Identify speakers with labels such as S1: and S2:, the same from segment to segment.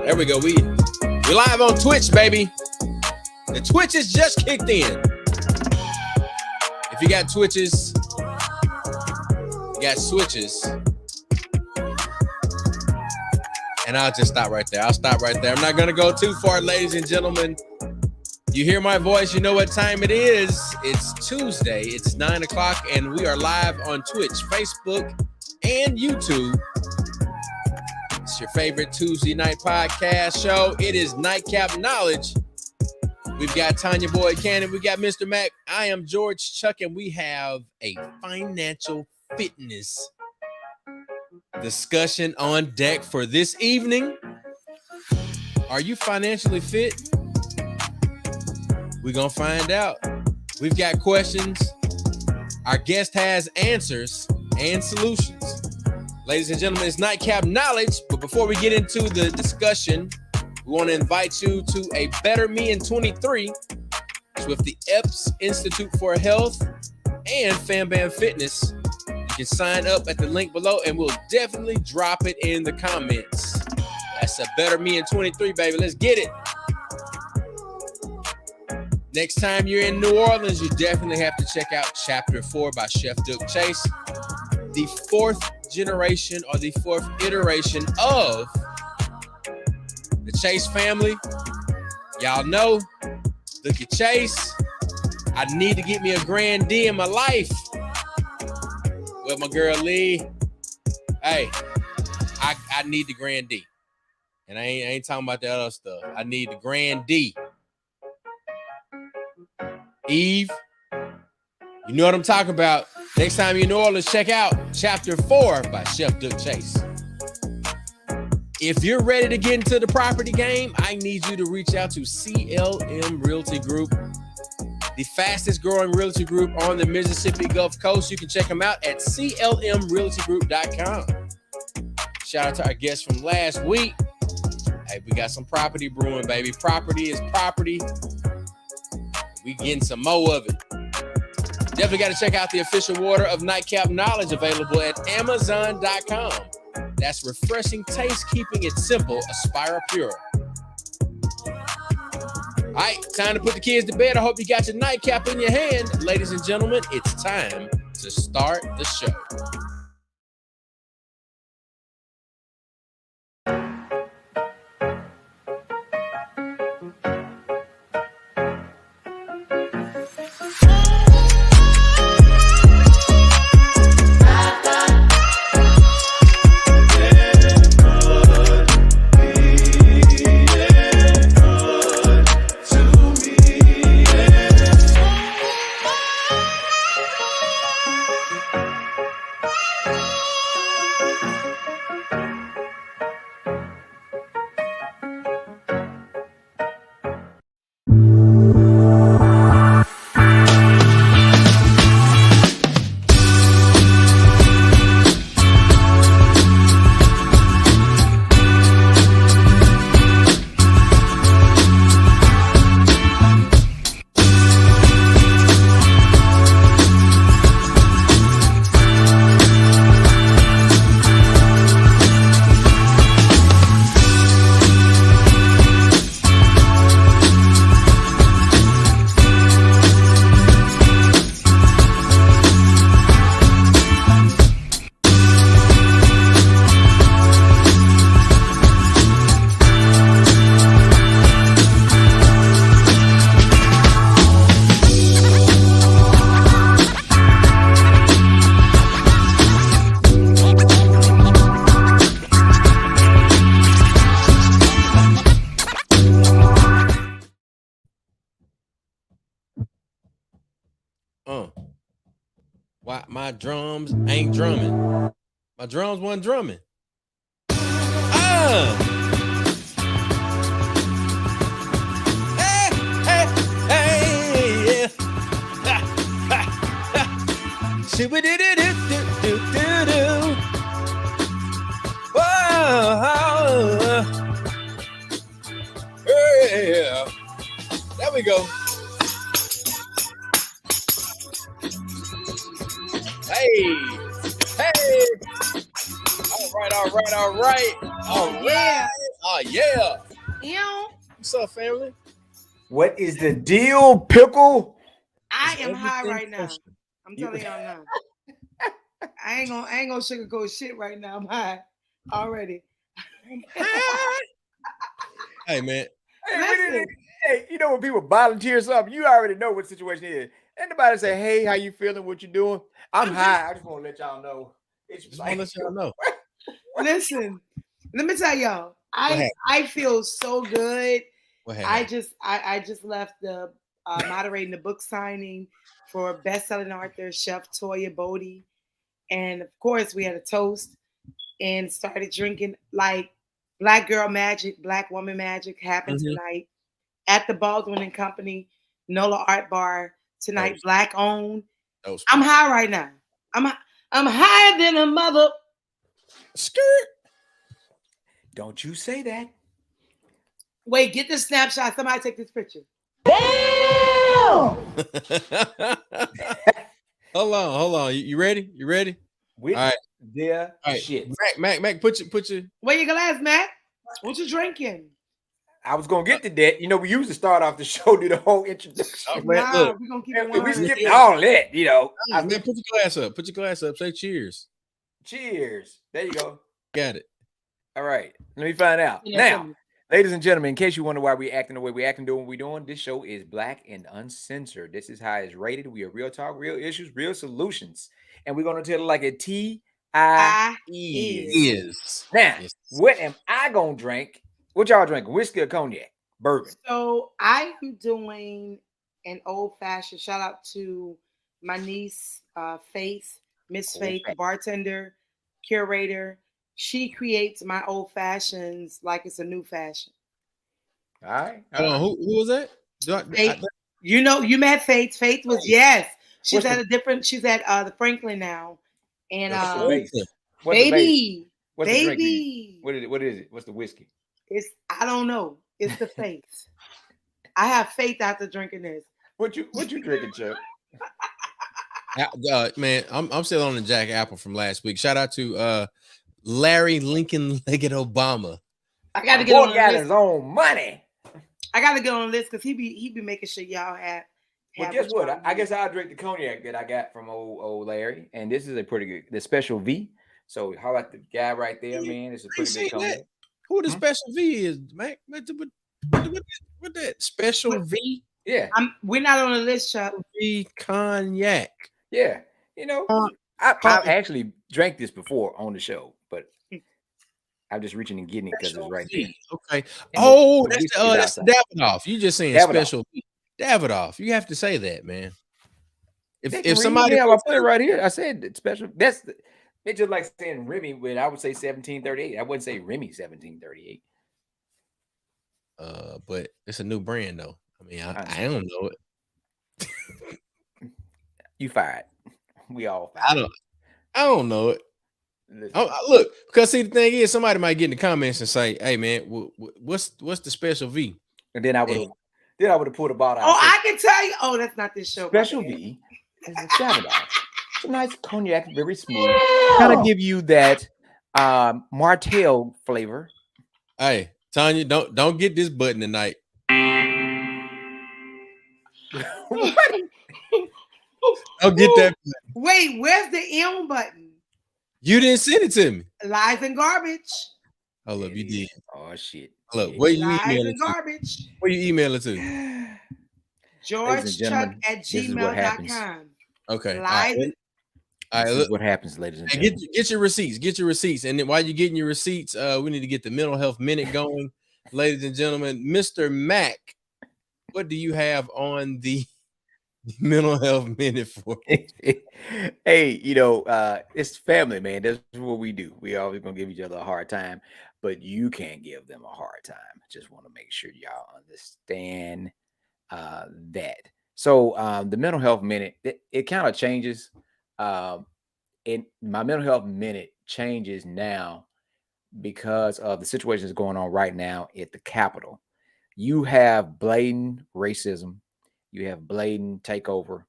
S1: There we go. We're live on Twitch, baby. The Twitch has just kicked in. If you got Twitches, you got switches. And I'll just stop right there. I'll stop right there. I'm not going to go too far, ladies and gentlemen. You hear my voice, you know what time it is. It's Tuesday. It's 9 o'clock, and we are live on Twitch, Facebook, and YouTube. It's your favorite Tuesday night podcast show. It is Nightcap Knowledge. We've got Tanya Boyd Cannon. We got Mr. Mac. I am George Chuck, and we have a financial fitness discussion on deck for this evening. Are you financially fit? We're going to find out. We've got questions. Our guest has answers and solutions. Ladies and gentlemen, it's Nightcap Knowledge. But before we get into the discussion, we want to invite you to a Better Me in 23. It's with the EPS Institute for Health and Fam Bam Fitness. You can sign up at the link below, and we'll definitely drop it in the comments. That's a Better Me in 23, baby. Let's get it. Next time you're in New Orleans, you definitely have to check out Chapter 4 by Chef Duke Chase. The fourth generation or the fourth iteration of the Chase family. Y'all know, look at Chase. I need to get me a Grand D in my life. With my girl Lee. Hey, I need the Grand D. And I ain't talking about the other stuff. I need the Grand D. Eve, you know what I'm talking about. Next time you're in New Orleans, check out Chapter 4 by Chef Duke Chase. If you're ready to get into the property game, I need you to reach out to CLM Realty Group, the fastest growing realty group on the Mississippi Gulf Coast. You can check them out at clmrealtygroup.com. Shout out to our guest from last week. Hey, we got some property brewing, baby. Property is property. We getting some more of it. Definitely got to check out the official water of Nightcap Knowledge, available at Amazon.com. That's refreshing taste, keeping it simple. Aspire Pure. All right, time to put the kids to bed. I hope you got your nightcap in your hand. Ladies and gentlemen, it's time to start the show. Why my drums ain't drumming? My drums wasn't drumming. Hey, hey, hey, yeah. Hey, hey. All right.
S2: Yeah.
S1: Oh, yeah.
S2: You
S1: What's up, family?
S3: What is the deal, pickle?
S2: I
S1: Is
S2: am high
S1: everything
S2: right now.
S1: kosher?
S2: I'm
S3: You,
S2: telling y'all now. I ain't gonna sugarcoat shit right now. I'm high already.
S1: Hey, man.
S3: hey,
S2: Listen,
S3: hey, you know when people volunteer something, you already know what the situation is. Anybody say, "Hey, how you feeling? What you doing?" I'm high. I just want to let y'all know. It's
S1: Just
S3: like,
S1: want to let y'all know.
S2: listen. Let me tell y'all.
S1: What happened?
S2: I feel so good.
S1: What
S2: I
S1: happened?
S2: just left the moderating the book signing for best-selling author Chef Toya Bodie, and of course we had a toast and started drinking like Black Girl Magic, Black Woman Magic happened
S1: Mm-hmm.
S2: tonight at the Baldwin and Company NOLA Art Bar tonight.
S1: Toast.
S2: Black owned.
S1: Toast.
S2: I'm high right now. I'm higher than a mother.
S1: Skirt.
S3: don't you say that.
S2: Wait, get this snapshot. Somebody take this picture.
S1: Hold on. You ready? You ready?
S3: With
S1: All right.
S3: their
S1: All right.
S3: shit.
S1: Mac, put your.
S2: Where your glass, Matt? What you drinking?
S3: I was gonna get to that. You know, we usually start off the show, do the whole introduction.
S1: Oh, man,
S2: Nah,
S1: look.
S2: we're gonna keep it
S3: And we
S2: 100.
S3: skipped all that, you know.
S1: Man, put your glass up. Put your glass up. Say cheers.
S3: Cheers. There you go.
S1: Got it.
S3: All right. Let me find out.
S2: Yeah,
S3: Now, ladies and gentlemen, in case you wonder why we acting the way we acting, doing what we doing, this show is black and uncensored. This is how it's rated. We are real talk, real issues, real solutions. And we're going to tell it like a
S2: I
S3: T-I-is.
S1: Is.
S3: Now,
S1: Yes.
S3: what am I going to drink? What y'all drinking? Whiskey or cognac? Bourbon.
S2: So I am doing an old fashioned. Shout out to my niece, Faith, Miss Faith, the bartender, curator. She creates my old fashions like it's a new fashion.
S3: All right. All
S1: Hold on.
S3: right.
S1: Who was that?
S2: Faith, you know, you met Faith. Faith was yes. She's
S3: What's
S2: at
S3: the-
S2: a different. She's at the Franklin now, and
S3: What's the base?
S1: Franklin.
S3: What's the base?
S2: baby,
S3: What's the drink?
S2: baby.
S3: What is it? What is it? What's the whiskey?
S2: It's I don't know. It's the faith. I have faith after drinking this.
S3: What you drinking, Chuck?
S1: Man, I'm still on the Jack Apple from last week. Shout out to Larry Lincoln Leggett Obama.
S2: I got to
S3: My
S2: get
S3: boy
S2: on the
S3: got
S2: list.
S3: his own money.
S2: I got to get on the list because he be making sure y'all have.
S3: Well, guess what?
S2: y'all
S3: I
S2: need.
S3: guess I'll drink the cognac that I got from old Larry, and this is a pretty good, the special V. So how about the guy right there, man? It's a pretty good cognac.
S1: Who the special V is, Mac? What that special
S2: What?
S1: V?
S3: Yeah,
S2: We're not on the list, Chuck.
S1: V cognac.
S3: yeah. You know, I actually drank this before on the show, but I'm just reaching and getting it because it's right there.
S1: Okay.
S3: And
S1: Oh,
S3: the whiskey
S1: that's
S3: is
S1: Davidoff. You just saying
S3: Davidoff.
S1: special V. Davidoff. You have to say that, man. If
S3: somebody,
S1: somebody,
S3: I put it right here. I said it's special. That's it's just like saying Remy, but I would say 1738. I wouldn't say Remy 1738.
S1: But it's a new brand though. I mean, I don't know it.
S3: You fired. We all fired.
S1: I don't know it. Look, because see, the thing is, somebody might get in the comments and say, "Hey, man, what's the special V?"
S3: And then I would have pulled a bottle out.
S2: Oh, I can tell you. Oh, that's not this show.
S3: Special V is a Davidoff. It's a nice cognac, very smooth. Kind of give you that Martell flavor.
S1: Hey, Tanya, don't get this button tonight.
S3: What?
S1: Don't get that button.
S2: Wait, where's the M button?
S1: You didn't send it to me.
S2: Lies and garbage.
S1: Hold up, you did.
S3: Oh shit.
S1: Look, where you
S2: Lies
S1: email it
S2: and
S1: to?
S2: garbage.
S1: Where you email it to?
S2: GeorgeChuck@gmail.com.
S1: Okay.
S2: Lies.
S1: All right.
S3: This
S1: Look,
S3: is what happens, ladies and gentlemen.
S1: get your receipts. Get your receipts. And then while you're getting your receipts, we need to get the mental health minute going, ladies and gentlemen. Mr. Mac, what do you have on the mental health minute for?
S3: Hey, it's family, man. That's what we do. We always gonna give each other a hard time, but you can't give them a hard time. Just want to make sure y'all understand that. So the mental health minute, it kind of changes. My mental health minute changes now because of the situation that's going on right now at the Capitol. You have blatant racism. You have blatant takeover.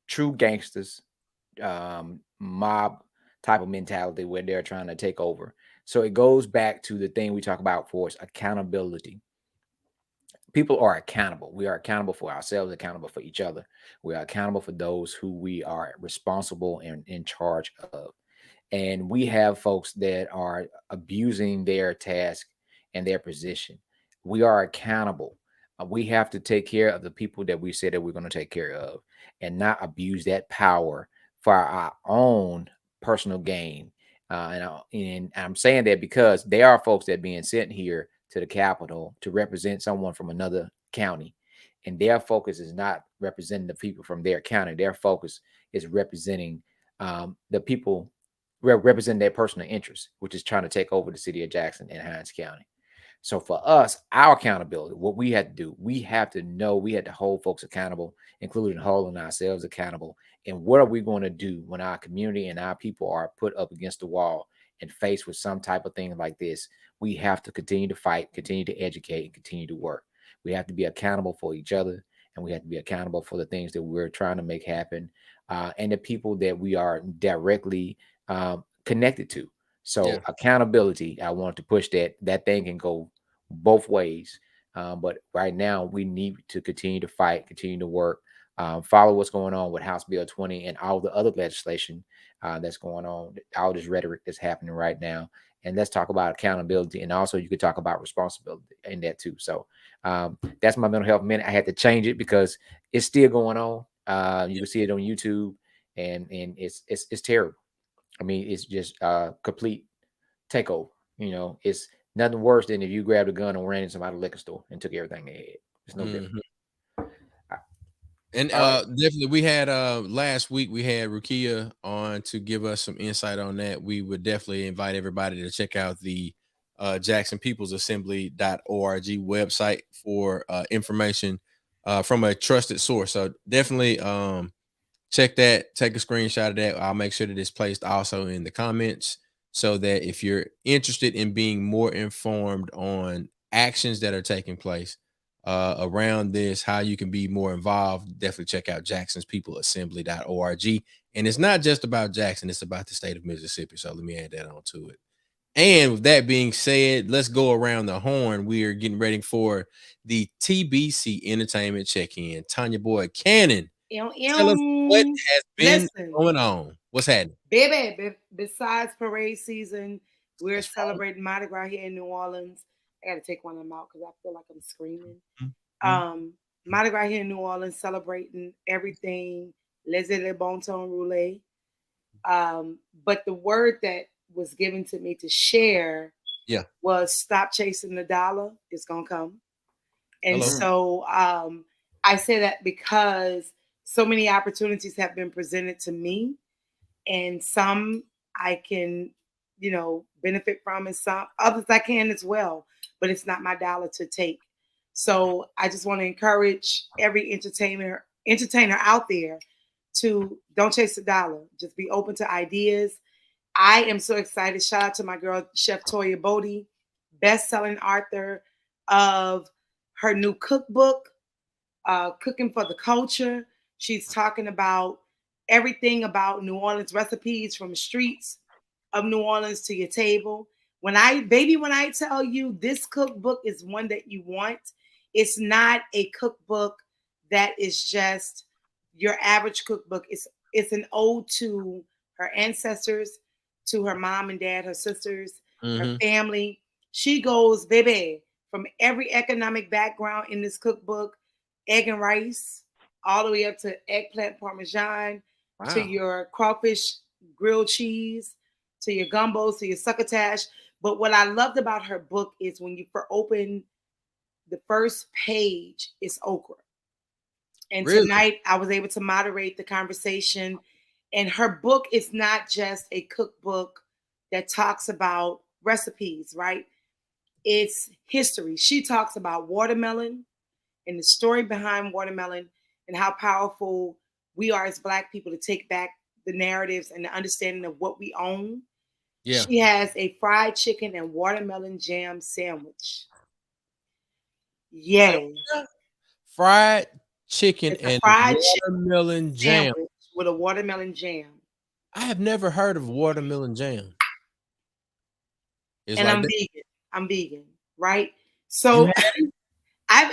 S3: True gangsters mob type of mentality where they're trying to take over. So it goes back to the thing we talk about for us, accountability. People are accountable. We are accountable for ourselves, accountable for each other. We are accountable for those who we are responsible and in charge of. And we have folks that are abusing their task and their position. We are accountable. We have to take care of the people that we said that we're going to take care of and not abuse that power for our own personal gain. And I'm saying that because there are folks that are being sent here to the Capitol to represent someone from another county. And their focus is not representing the people from their county. Their focus is representing the people representing their personal interests, which is trying to take over the city of Jackson and Hinds County. So for us, our accountability, what we had to do, we have to know, we had to hold folks accountable, including holding ourselves accountable. And what are we going to do when our community and our people are put up against the wall and faced with some type of thing like this? We have to continue to fight, continue to educate, and continue to work. We have to be accountable for each other, and we have to be accountable for the things that we're trying to make happen, and the people that we are directly connected to.
S1: Yeah.
S3: So accountability, I want to push that thing can go both ways. But right now we need to continue to fight, continue to work, follow what's going on with House Bill 20 and all the other legislation that's going on, all this rhetoric that's happening right now. And let's talk about accountability. And also you could talk about responsibility in that too. So that's my mental health minute. I had to change it because it's still going on. You can see it on YouTube, and it's terrible. I mean, it's just complete takeover. It's nothing worse than if you grabbed a gun and ran into somebody's liquor store and took everything they had. It's no different.
S1: Mhm. And
S3: All right.
S1: definitely we had last week we had Rukia on to give us some insight on that. We would definitely invite everybody to check out the Jackson People's Assembly.org website for information from a trusted source. So definitely check that, take a screenshot of that. I'll make sure that it's placed also in the comments so that if you're interested in being more informed on actions that are taking place around this, how you can be more involved, definitely check out Jackson's People Assembly.org. And it's not just about Jackson, it's about the state of Mississippi. So let me add that on to it. And with that being said, let's go around the horn. We are getting ready for the TBC Entertainment Check-In. Tanya Boy Cannon, tell us what has been
S2: Listen,
S1: going on. What's happening?
S2: baby, besides parade season, we're
S1: That's right.
S2: celebrating Mardi Gras here in New Orleans. I got to take one of them out because I feel like I'm screaming.
S1: Mhm.
S2: Mardi Gras here in New Orleans, celebrating everything, Les Le Bon Ton Roulette. But the word that was given to me to share
S1: Yeah.
S2: was stop chasing the dollar. It's going to come. And
S1: Hello.
S2: so I say that because so many opportunities have been presented to me, and some I can, benefit from, and some others I can as well. But it's not my dollar to take. So I just want to encourage every entertainer out there to don't chase the dollar. Just be open to ideas. I am so excited. Shout out to my girl, Chef Toya Bodie, best-selling author of her new cookbook, Cooking for the Culture. She's talking about everything about New Orleans recipes from the streets of New Orleans to your table. When I tell you this cookbook is one that you want, it's not a cookbook that is just your average cookbook. It's an ode to her ancestors, to her mom and dad, her sisters, her
S1: Mm-hmm.
S2: family. She goes, baby, from every economic background in this cookbook, egg and rice, all the way up to eggplant parmesan, to
S1: Wow.
S2: your crawfish grilled cheese, to your gumbos, to your succotash. But what I loved about her book is when you open the first page is okra. And
S1: Really?
S2: tonight I was able to moderate the conversation. And her book is not just a cookbook that talks about recipes, right? It's history. She talks about watermelon and the story behind watermelon and how powerful we are as Black people to take back the narratives and the understanding of what we own.
S1: Yeah.
S2: She has a fried chicken and watermelon jam sandwich.
S1: Say
S2: Yay.
S1: what? Fried chicken
S2: It's a
S1: and
S2: fried chicken
S1: watermelon jam.
S2: sandwich with a watermelon jam.
S1: I have never heard of watermelon jam. It's
S2: And
S1: like
S2: I'm
S1: that.
S2: vegan. I'm vegan, right?
S3: You
S2: So
S3: had it?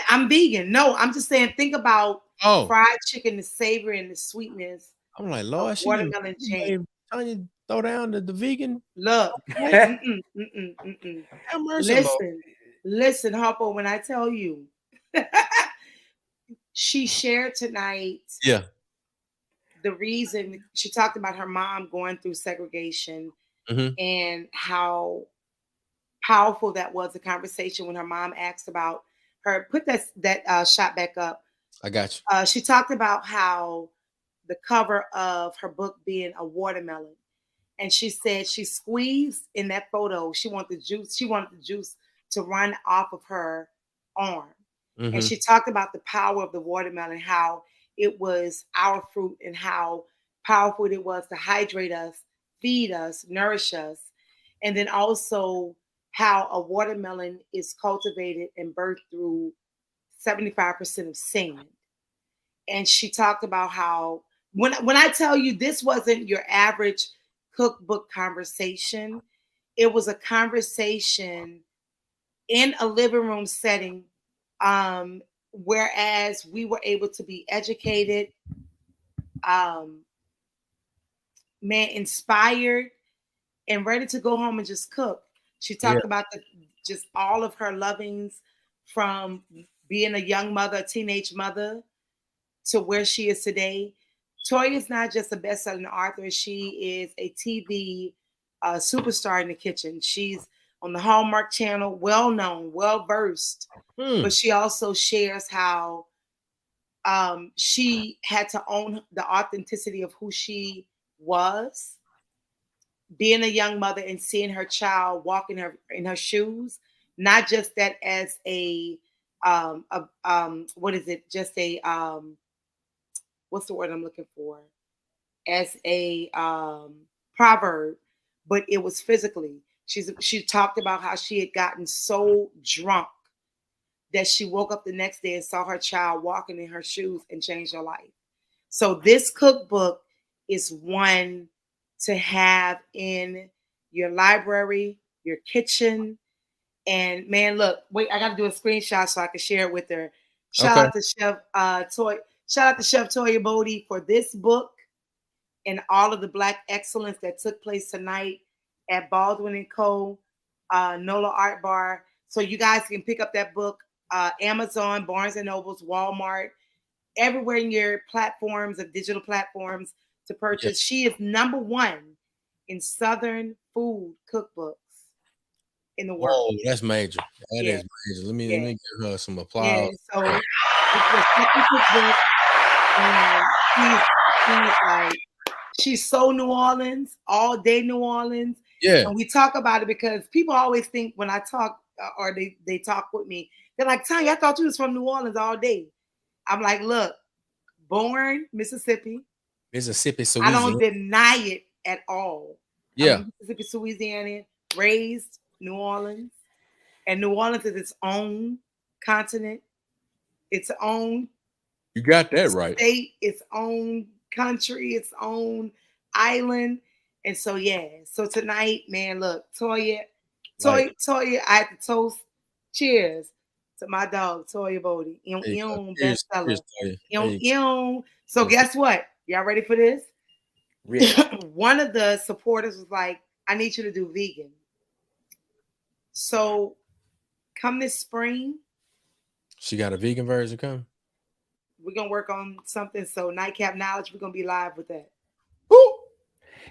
S2: I'm vegan. No, I'm just saying, think about
S1: Oh,
S2: fried chicken, the savory and the sweetness
S1: I'm like,
S2: of
S1: Lord,
S2: watermelon
S1: she
S2: jam.
S1: made Tanya throw down the vegan.
S2: Look,
S1: Plate. Have mercy, Lord.
S2: listen, Harpo, when I tell you, she shared tonight
S1: Yeah.
S2: the reason she talked about her mom going through segregation
S1: Mm-hmm.
S2: and how powerful that was, a conversation when her mom asked about her. Put that shot back up.
S1: I got
S2: She talked about how the cover of her book being a watermelon. And she said she squeezed in that photo. She wanted the juice to run off of her arm.
S1: you.
S2: And
S1: Mm-hmm.
S2: she talked about the power of the watermelon, how it was our fruit and how powerful it was to hydrate us, feed us, nourish us. And then also how a watermelon is cultivated and birthed through 75% of sand. And she talked about how when I tell you this wasn't your average cookbook conversation, it was a conversation in a living room setting, whereas we were able to be educated, um, inspired, and ready to go home and just cook. She
S1: Yeah.
S2: talked about just all of her lovings from being a young mother, a teenage mother, to where she is today. Toya is not just a best-selling author; she is a TV superstar in the kitchen. She's on the Hallmark Channel, well-known, well-versed, but she also shares how she had to own the authenticity of who she was, being a young mother and seeing her child walk in her shoes, not just that as a what is it? Just a what's the word I'm looking for? As a proverb, but it was physically. She talked about how she had gotten so drunk that she woke up the next day and saw her child walking in her shoes and changed her life. So this cookbook is one to have in your library, your kitchen. And man, look, wait, I got to do a screenshot so I can share it with her. Shout
S1: Okay.
S2: out to Chef Toya Bodie for this book and all of the Black excellence that took place tonight at Baldwin and Co. NOLA Art Bar. So you guys can pick up that book, Amazon, Barnes and Nobles, Walmart, everywhere in your platforms of digital platforms to purchase. She is number one in Southern food cookbooks in the world.
S1: Whoa, that's major. That
S2: Yeah.
S1: is major. Let me give her some
S2: Yeah,
S1: applause.
S2: so it's the second cookbook, and she's like, she's so New Orleans, all day New Orleans.
S1: Yeah.
S2: And we talk about it because people always think when I talk or they talk with me, they're like, Tanya, I thought you was from New Orleans all day. I'm like, look, born Mississippi.
S1: Mississippi,
S2: I
S1: Louisiana.
S2: don't deny it at all.
S1: Yeah.
S2: I'm Mississippi, Louisiana, raised New Orleans. And New Orleans is its own continent, its own
S1: You got that right.
S2: state, its own country, its own island. And so, yeah. So tonight, man, look, Toya, I had to toast. Cheers to my dog, Toya Bodie. Bestseller. So guess what? Y'all ready for this?
S3: Really?
S2: One of the supporters was like, I need you to do vegan. So come this spring,
S1: she got a vegan version coming.
S2: we're gonna work on something. So Nightcap Knowledge, we're gonna be live with that.
S1: Woo!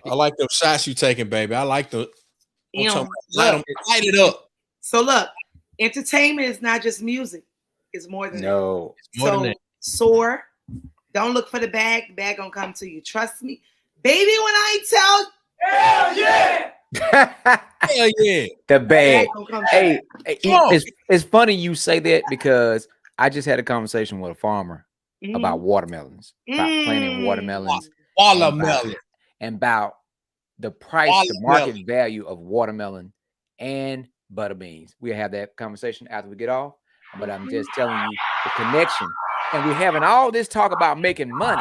S1: I like those shots you taking, baby. I like the light it up.
S2: So look, entertainment is not just music; it's more than
S3: No.
S1: It's more than that.
S2: Soar. Don't look for the bag. The bag gonna come to you. Trust me, baby. When I tell,
S3: hell yeah.
S1: Hell yeah.
S3: The bag.
S2: gonna come to
S3: Hey,
S2: you.
S3: it's funny you say that because I just had a conversation with a farmer about watermelons, about planting watermelons,
S1: Watermelon.
S3: and about the price, the market value of watermelon and butter beans. We'll have that conversation after we get off. But I'm just telling you the connection. And we're having all this talk about making money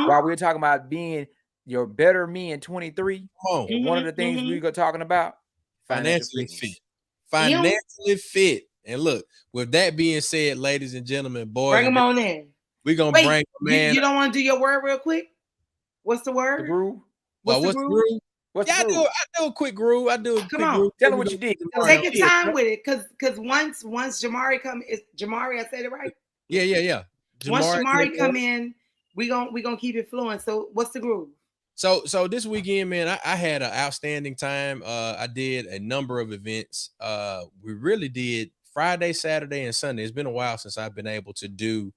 S3: while we're talking about being, your better me in 23.
S1: Come on.
S3: And one of the things we got talking about financial
S1: Financially
S3: fitness.
S1: fit. Financially fit. And look, with that being said, ladies and gentlemen, boys,
S2: bring them on in.
S1: We're gonna
S2: Wait,
S1: bring a man.
S2: You don't want to do your word real quick? What's the word?
S3: The groove.
S2: What's the groove?
S3: What's the groove?
S1: I do a quick groove. I do a
S2: Come
S1: quick
S2: on.
S1: groove.
S3: Tell them what you did.
S2: Take your time with it, because once Jamaury come, is Jamaury? I said it right.
S1: Yeah.
S2: Once Jamaury come in, we gonna keep it flowing. So what's the groove?
S1: So this weekend, man, I had an outstanding time. I did a number of events. We really did Friday, Saturday, and Sunday. It's been a while since I've been able to do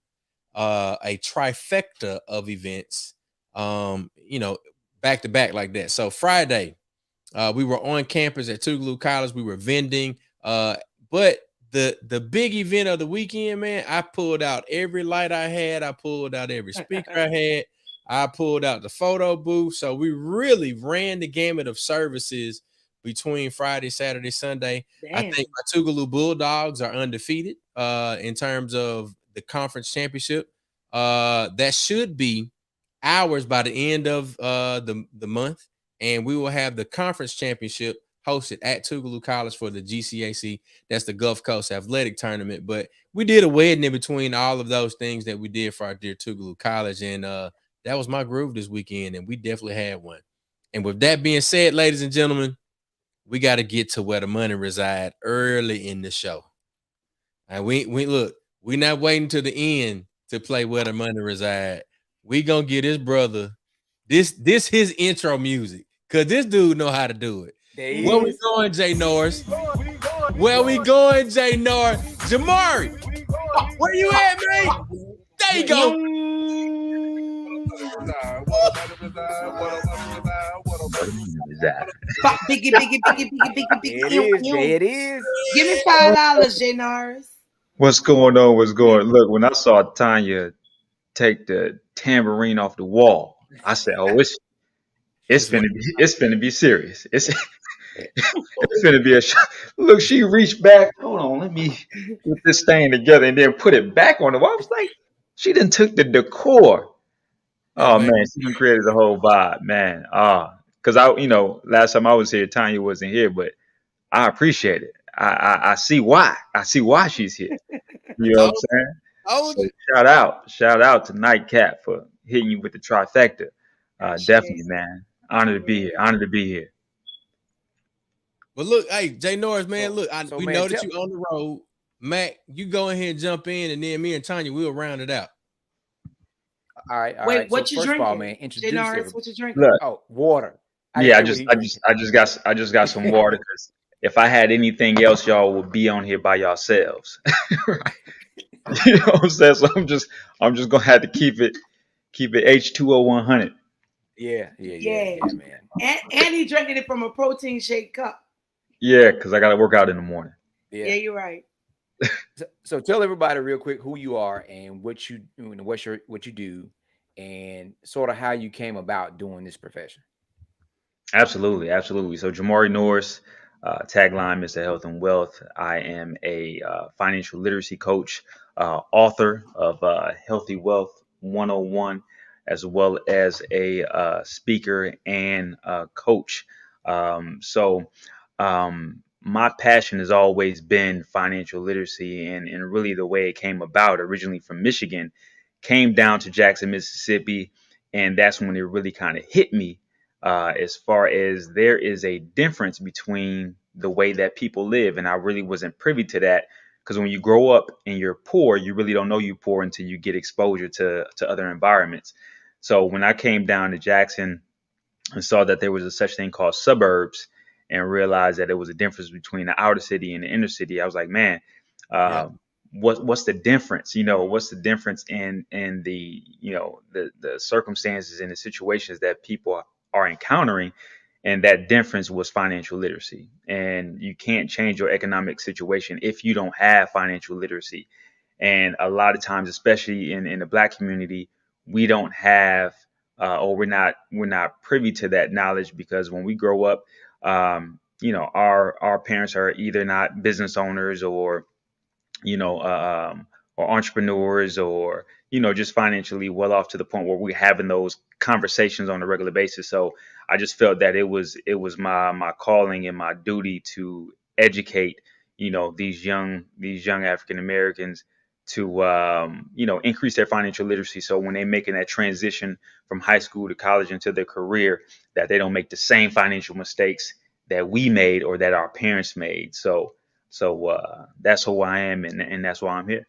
S1: a trifecta of events, back to back like that. So Friday, we were on campus at Tougaloo College. We were vending, but the big event of the weekend, man, I pulled out every light I had. I pulled out every speaker I had. I pulled out the photo booth. So we really ran the gamut of services between Friday, Saturday, Sunday. Damn. I think my Tougaloo Bulldogs are undefeated in terms of the conference championship. That should be ours by the end of the month. And we will have the conference championship hosted at Tougaloo College for the GCAC. That's the Gulf Coast Athletic Tournament. But we did a wedding in between all of those things that we did for our dear Tougaloo College. And that was my groove this weekend. And we definitely had one. And with that being said, ladies and gentlemen, we got to get to where the money reside early in the show. And we look, we're not waiting to the end to play where the money reside. We gonna get his brother this his intro music, cause this dude know how to do it. Where we going, Jay Norris? Where we going, Jay Norris? Jamaury, where you at, man? There you go.
S3: It is.
S2: Give me $5, Jay Norris.
S4: What's going on? Look, when I saw Tanya take the tambourine off the wall, I said, "Oh, it's gonna be serious. It's gonna be a shot." Look, she reached back. Hold on, let me get this thing together, and then put it back on the wall. I was like, she done took the decor. Oh man, she done created the whole vibe, man. Because last time I was here, Tanya wasn't here, but I appreciate it. I see why. I see why she's here. You know what I'm saying? So shout out to Nightcap for hitting you with the trifecta. Definitely, man. Honored to be here.
S1: But look, hey, Jay Norris, man, look, we know that you on the road. Mac, you go ahead and jump in, and then me and Tanya, we'll round it out.
S3: All right.
S2: Wait, what you drinking?
S3: First of all, man, introduce
S2: Norris, what you drinking?
S4: Look,
S3: water.
S4: I just got some water, because if I had anything else, y'all would be on here by yourselves. Right. You know what I'm saying? So I'm just gonna have to keep it H2O 100.
S3: Yeah, man.
S2: And he drinking it from a protein shake cup.
S4: Yeah, because I got to work out in the morning.
S2: Yeah, you're right.
S3: So tell everybody real quick who you are and what you do, and sort of how you came about doing this profession.
S4: Absolutely. So Jamaury Norris, tagline Mr. Health and Wealth. I am a financial literacy coach, author of Healthy Wealth 101, as well as a speaker and coach. My passion has always been financial literacy, and really the way it came about, originally from Michigan, came down to Jackson, Mississippi, and that's when it really kind of hit me, as far as there is a difference between the way that people live. And I really wasn't privy to that, because when you grow up and you're poor, you really don't know you're poor until you get exposure to other environments. So when I came down to Jackson and saw that there was a such thing called suburbs, and realized that there was a difference between the outer city and the inner city, I was like, man, what's the difference? What's the difference in the the circumstances and the situations that people are encountering? And that difference was financial literacy. And you can't change your economic situation if you don't have financial literacy. And a lot of times, especially in the Black community, we don't have or we're not privy to that knowledge, because when we grow up, our parents are either not business owners or or entrepreneurs, or just financially well off to the point where we're having those conversations on a regular basis. So I just felt that it was my calling and my duty to educate, these young African Americans to increase their financial literacy. So when they're making that transition from high school to college into their career, that they don't make the same financial mistakes that we made or that our parents made. So that's who I am, and that's why I'm here.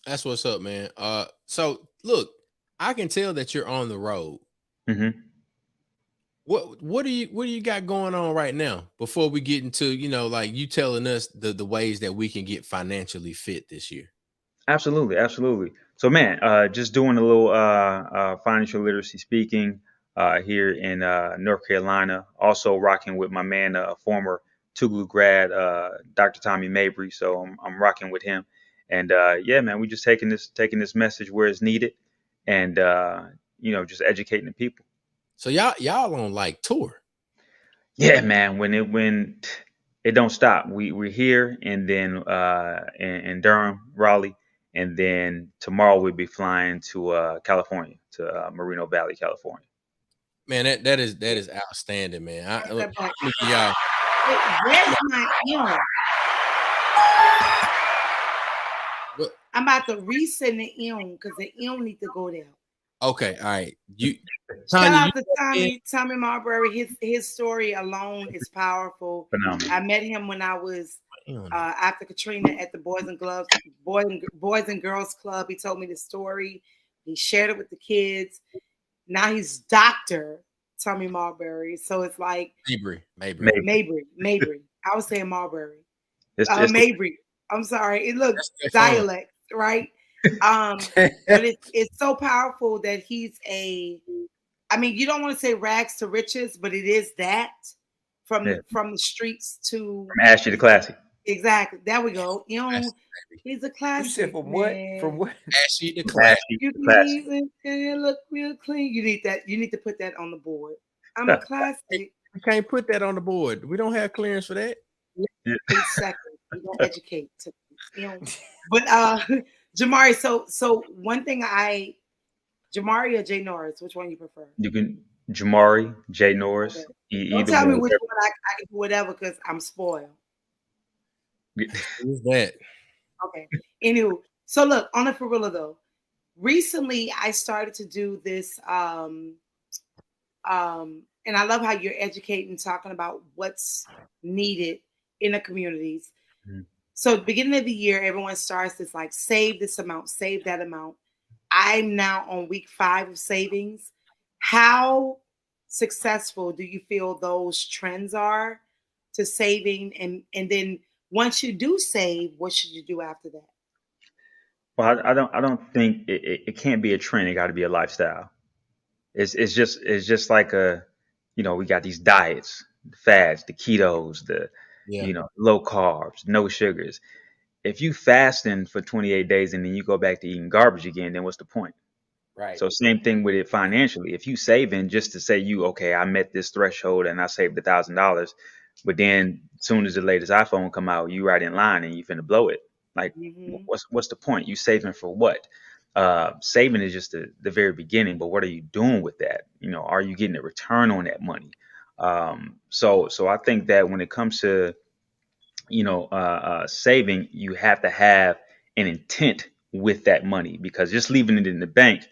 S1: That's what's up, man. So look, I can tell that you're on the road.
S4: hmm
S1: What do you got going on right now before we get into, like you telling us the ways that we can get financially fit this year?
S4: Absolutely, absolutely. So, man, just doing a little financial literacy speaking here in North Carolina. Also rocking with my man, former Tougaloo grad, Dr. Tommy Mabry. So I'm rocking with him, and yeah, man, we just taking this message where it's needed, and just educating the people.
S1: So y'all on like tour.
S4: Yeah, man. When it don't stop, we're here, and then in Durham, Raleigh, and then tomorrow we'll be flying to California, to Moreno Valley, California.
S1: Man, that is outstanding, man. Look,
S2: Back.
S1: y'all.
S2: Wait, where's my ear?
S1: What?
S2: I'm about to resend the ear because the ear need to go there.
S1: Okay, all right.
S2: Shout
S1: Tanya,
S2: out to Tommy Marbury. His story alone is powerful.
S4: Phenomenal.
S2: I met him when I was after Katrina at the Boys and Girls Club. He told me the story. He shared it with the kids. Now he's Dr. Tommy Marbury. So it's like Mabry. I was saying Marbury. Mabry. I'm sorry. It looks dialect, right? But it's so powerful that he's you don't want to say rags to riches, but it is that from the streets to
S4: from Ashley to classy.
S2: Exactly. There we go. He's a classic.
S3: You said from what?
S2: Man.
S3: From what?
S1: Ashley to classy.
S2: You can look real clean. You need that. You need to put that on the board. I'm a classic.
S1: We can't put that on the board. We don't have clearance for that.
S2: Yeah. Second, we don't educate. But Jamaury. So one thing Jamaury or Jay Norris, which one you prefer?
S4: You can Jamaury, Jay Norris.
S2: Okay. Don't tell me which one I can do whatever because I'm spoiled.
S1: Who's that?
S2: Okay. Anywho, so look, on the for real though, recently I started to do this and I love how you're educating, talking about what's needed in the communities. Mm-hmm. So at the beginning of the year, everyone starts this like save this amount, save that amount. I'm now on week 5 of savings. How successful do you feel those trends are to saving? And then once you do save, what should you do after that?
S4: Well, I don't think it can't be a trend. It got to be a lifestyle. It's just like we got these diets, the fads, the ketos, low carbs, no sugars. If you fasting for 28 days and then you go back to eating garbage again, then what's the point?
S3: Right.
S4: So same thing with it financially. If you saving just to say I met this threshold and I saved $1,000, but then as soon as the latest iPhone come out, you right in line and you finna blow it. Like, what's the point? You saving for what? Saving is just the very beginning, but what are you doing with that? Are you getting a return on that money? So I think that when it comes to saving, you have to have an intent with that money, because just leaving it in the bank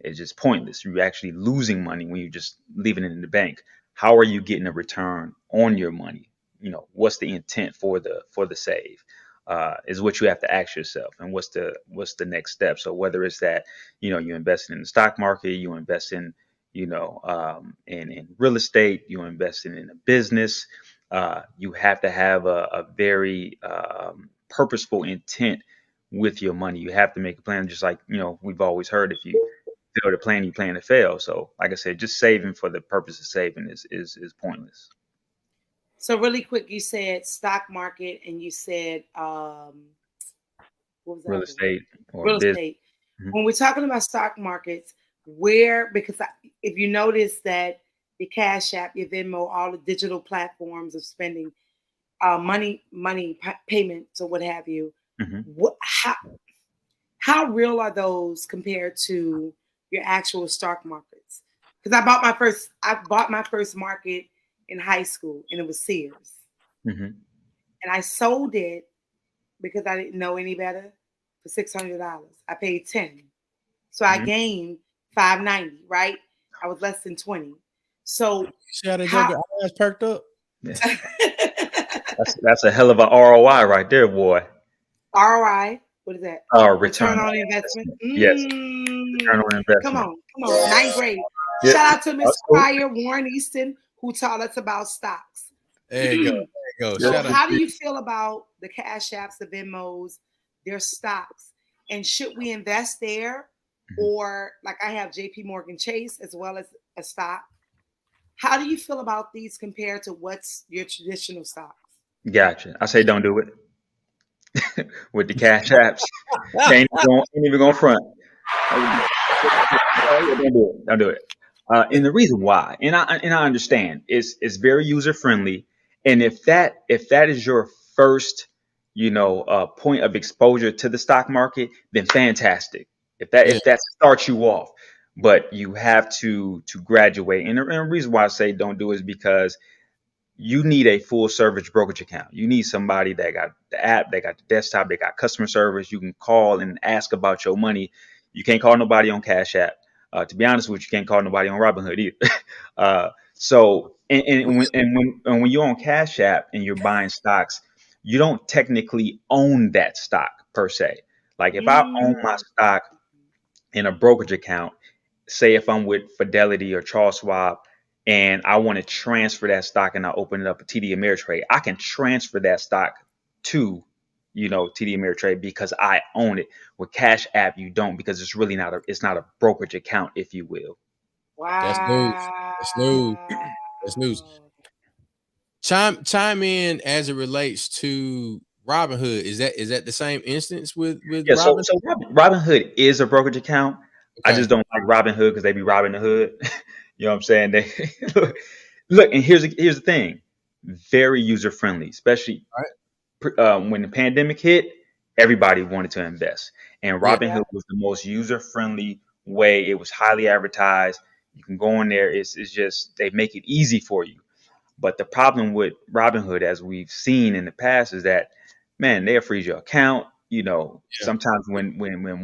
S4: is just pointless. You're actually losing money when you're just leaving it in the bank. How are you getting a return on your money? What's the intent for the save? Is what you have to ask yourself, and what's the next step? So whether it's that you're investing in the stock market, you invest in in real estate, you're investing in a business, you have to have a very purposeful intent with your money. You have to make a plan, just like we've always heard, if you fail to plan, you plan to fail. So like I said, just saving for the purpose of saving is pointless.
S2: So really quick, you said stock market and you said what was that?
S4: Real estate.
S2: Real estate. Mm-hmm. When we're talking about stock markets, because if you notice that your Cash App, your Venmo, all the digital platforms of spending money payments or what have you, mm-hmm. How real are those compared to your actual stock markets? Because I bought my first market in high school, and it was Sears,
S4: Hmm.
S2: and I sold it because I didn't know any better for $600. I paid 10, so I
S4: Hmm.
S2: gained 590. Right, I was less than 20. So
S1: See how that
S2: how?
S1: joker eyes perked up?
S4: Yeah. That's a hell of a ROI right there, boy.
S2: ROI, what is that?
S4: Return
S2: Return
S4: on
S2: on investment.
S4: investment. Yes, return on
S2: Come
S4: investment.
S2: on, come on. Ninth grade.
S4: Yeah,
S2: Shout out to Miss
S4: that's cool.
S2: Pryor, Warren Easton, who taught us about stocks.
S1: There you go. There you go.
S2: So
S1: Shout out
S2: how
S1: to
S2: do
S1: you.
S2: you feel about the Cash Apps, the Venmos, their stocks? And should we invest there?
S4: Mhm.
S2: Or like I have JP Morgan Chase as well as a stock. How do you feel about these compared to what's your traditional stocks?
S4: Gotcha. I say don't do it with the cash apps. Ain't even going front. Don't do it. Don't do it. And the reason why, and I understand, it's very user friendly. And if that is your first, point of exposure to the stock market, then fantastic. If that
S1: Yeah.
S4: if that starts you off, but you have to graduate. And the reason why I say don't do it is because you need a full service brokerage account. You need somebody that got the app, they got the desktop, they got customer service. You can call and ask about your money. You can't call nobody on Cash App. To be honest with you, can't call nobody on Robinhood either. So and when you're on Cash App and you're buying stocks, you don't technically own that stock per se. Like if I own my
S2: Mm.
S4: stock in a brokerage account, say if I'm with Fidelity or Charles Schwab and I want to transfer that stock and I open it up a TD Ameritrade, I can transfer that stock to, TD Ameritrade because I own it. With Cash App, you don't because it's not a brokerage account, if you will.
S1: That's news.
S2: Wow.
S1: That's news. That's news. Chime in as it relates to Robinhood. Is that the same instance with
S4: Yeah, so
S1: Robin?
S4: so Robinhood is a brokerage account. I just
S1: Okay.
S4: don't like Robinhood because they be robbing the hood. You know what I'm saying? They look, and here's the thing, very user friendly, especially
S1: All right.
S4: when the pandemic hit, everybody wanted to invest, and
S1: Yeah.
S2: Yeah.
S4: Robinhood was the most user friendly way. It was highly advertised. You can go in there. It's just they make it easy for you. But the problem with Robinhood, as we've seen in the past, is that man, they'll freeze your account.
S1: Yeah.
S4: Sometimes when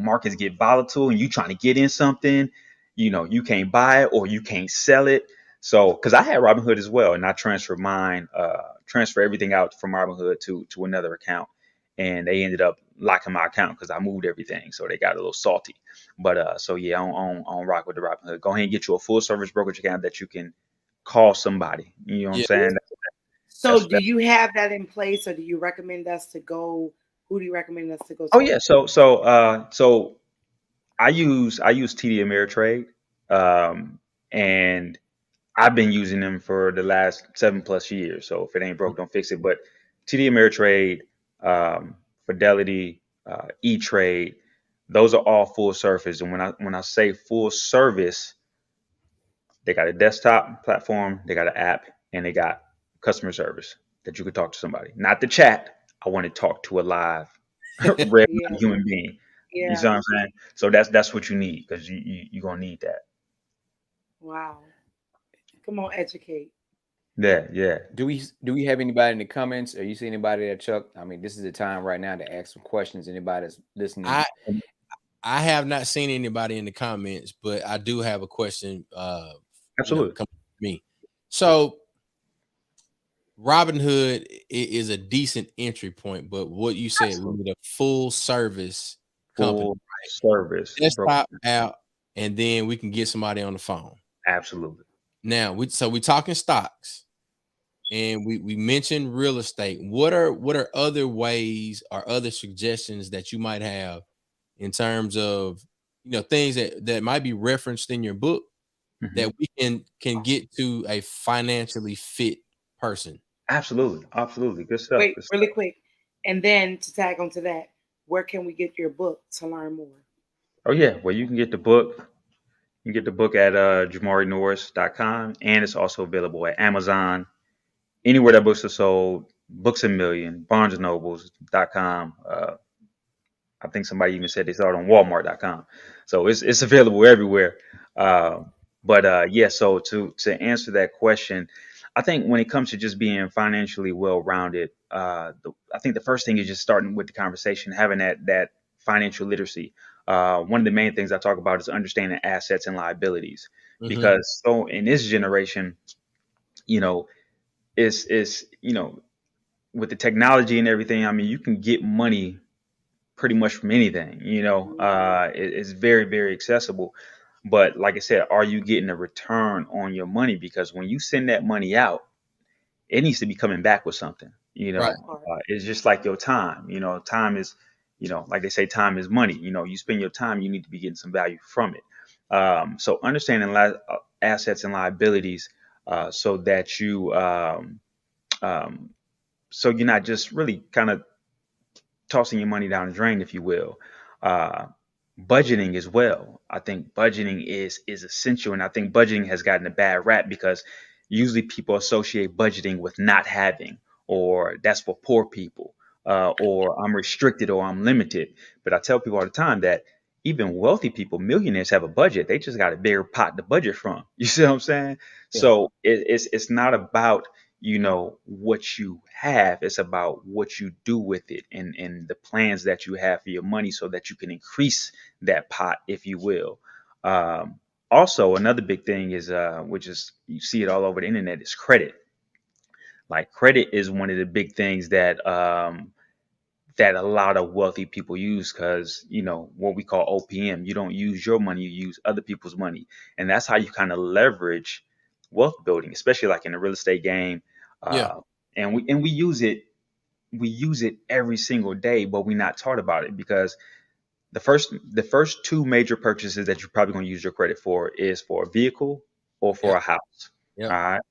S4: markets get volatile and you trying to get in something, you can't buy it or you can't sell it. So, because I had Robinhood as well, and I transfer everything out from Robinhood to another account, and they ended up locking my account because I moved everything, so they got a little salty. But so yeah, on rock with the Robinhood. Go ahead and get you a full service brokerage account that you can call somebody. You know what I'm
S1: Yeah.
S4: saying?
S2: So
S4: That's
S2: do
S4: that.
S2: you have that in place or do you recommend us to go? Who do you recommend us to go
S4: Oh
S2: to?
S4: yeah. So I use TD Ameritrade, and I've been using them for the last 7+ years. So if it ain't broke, don't fix it. But TD Ameritrade, Fidelity, E Trade, those are all full service. And when I say full service, they got a desktop platform, they got an app, and they got customer service that you could talk to somebody. Not the chat. I want to talk to a live, real
S2: Yeah,
S4: human being. You see
S2: yeah.
S4: what I'm saying? So that's what you need because you're gonna need that.
S2: Wow. Come on, educate.
S4: Yeah, yeah.
S3: Do we have anybody in the comments? Or you see anybody there, Chuck? I mean, this is the time right now to ask some questions. Anybody that's listening?
S1: I I have not seen anybody in the comments, but I do have a question.
S4: Absolutely.
S1: Come to me. So Robinhood is a decent entry point, but what you said, we
S4: Absolutely.
S1: need a full service company,
S4: Full service broker.
S1: desktop out, and then we can get somebody on the phone.
S4: Absolutely.
S1: Now we talking stocks, and we mentioned real estate. What are other ways or other suggestions that you might have in terms of things that might be referenced in your book
S4: Mhm.
S1: that we can get to a financially fit person?
S4: Absolutely. Absolutely. Good stuff.
S2: Wait,
S4: Good
S2: really
S4: stuff.
S2: quick. And then to tag onto that, where can we get your book to learn more?
S4: Oh yeah. Well, you can get the book. You can get the book at JamauryNorris.com, and it's also available at Amazon, anywhere that books are sold, Books a Million, BarnesandNobles.com. I think somebody even said they saw it on Walmart.com. So it's available everywhere. Uh, but yeah, so to answer that question, I think when it comes to just being financially well rounded, I think the first thing is just starting with the conversation, having that financial literacy. One of the main things I talk about is understanding assets and liabilities,
S1: Mm-hmm.
S4: because so in this generation, you know, is with the technology and everything. I mean, you can get money pretty much from anything. It's very, very accessible. But like I said, are you getting a return on your money? Because when you send that money out, it needs to be coming back with something.
S1: Right.
S2: That part.
S4: It's just like your time. Time is, like they say, time is money. You spend your time, you need to be getting some value from it. So understanding assets and liabilities, so that um, so you're not just really kind of tossing your money down the drain, if you will. Uh, Budgeting as well. I think budgeting is essential, and I think budgeting has gotten a bad rap because usually people associate budgeting with not having, or that's for poor people, or I'm restricted or I'm limited. But I tell people all the time that even wealthy people, millionaires, have a budget. They just got a bigger pot to budget from. You see what I'm saying?
S1: Yeah.
S4: So it's not about what you have. It's about what you do with it, and the plans that you have for your money so that you can increase that pot, if you will. Also, another big thing is, which is, you see it all over the internet, is credit. Like, credit is one of the big things that a lot of wealthy people use, because what we call OPM. You don't use your money, you use other people's money, and that's how you kind of leverage wealth building, especially like in the real estate game.
S1: Yeah.
S4: Uh, and we use it. We use it every single day, but we're not taught about it, because the first two major purchases that you're probably going to use your credit for is for a vehicle or
S1: Yeah.
S4: for a house.
S1: Yeah.
S4: All right.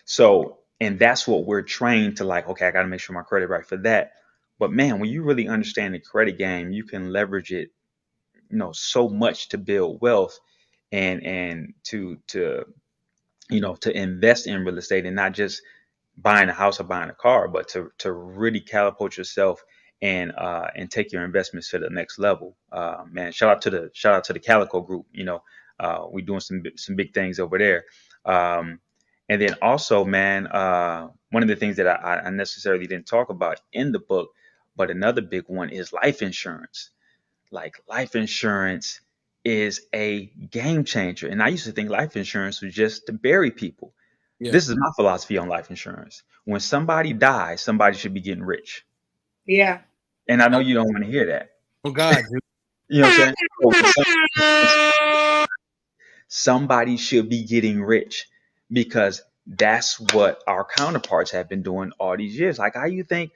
S4: So, and that's what we're trained to, like, okay, I got to make sure my credit right for that. But man, when you really understand the credit game, you can leverage it, so much to build wealth, and to invest in real estate, and not just buying a house or buying a car, but to really catapult yourself, and take your investments to the next level. Man, shout out to the Calico Group. We're doing some big things over there. Um, and then also, man, one of the things that I necessarily didn't talk about in the book, but another big one is life insurance. Like, life insurance is a game changer, and I used to think life insurance was just to bury people.
S1: Yeah.
S4: This is my philosophy on life insurance. When somebody dies, somebody should be getting rich.
S2: Yeah.
S4: And I know
S1: Oh,
S4: you don't want to hear that.
S1: oh God, dude.
S4: You know what I'm saying? So somebody should be getting rich, because that's what our counterparts have been doing all these years. Like, how you think,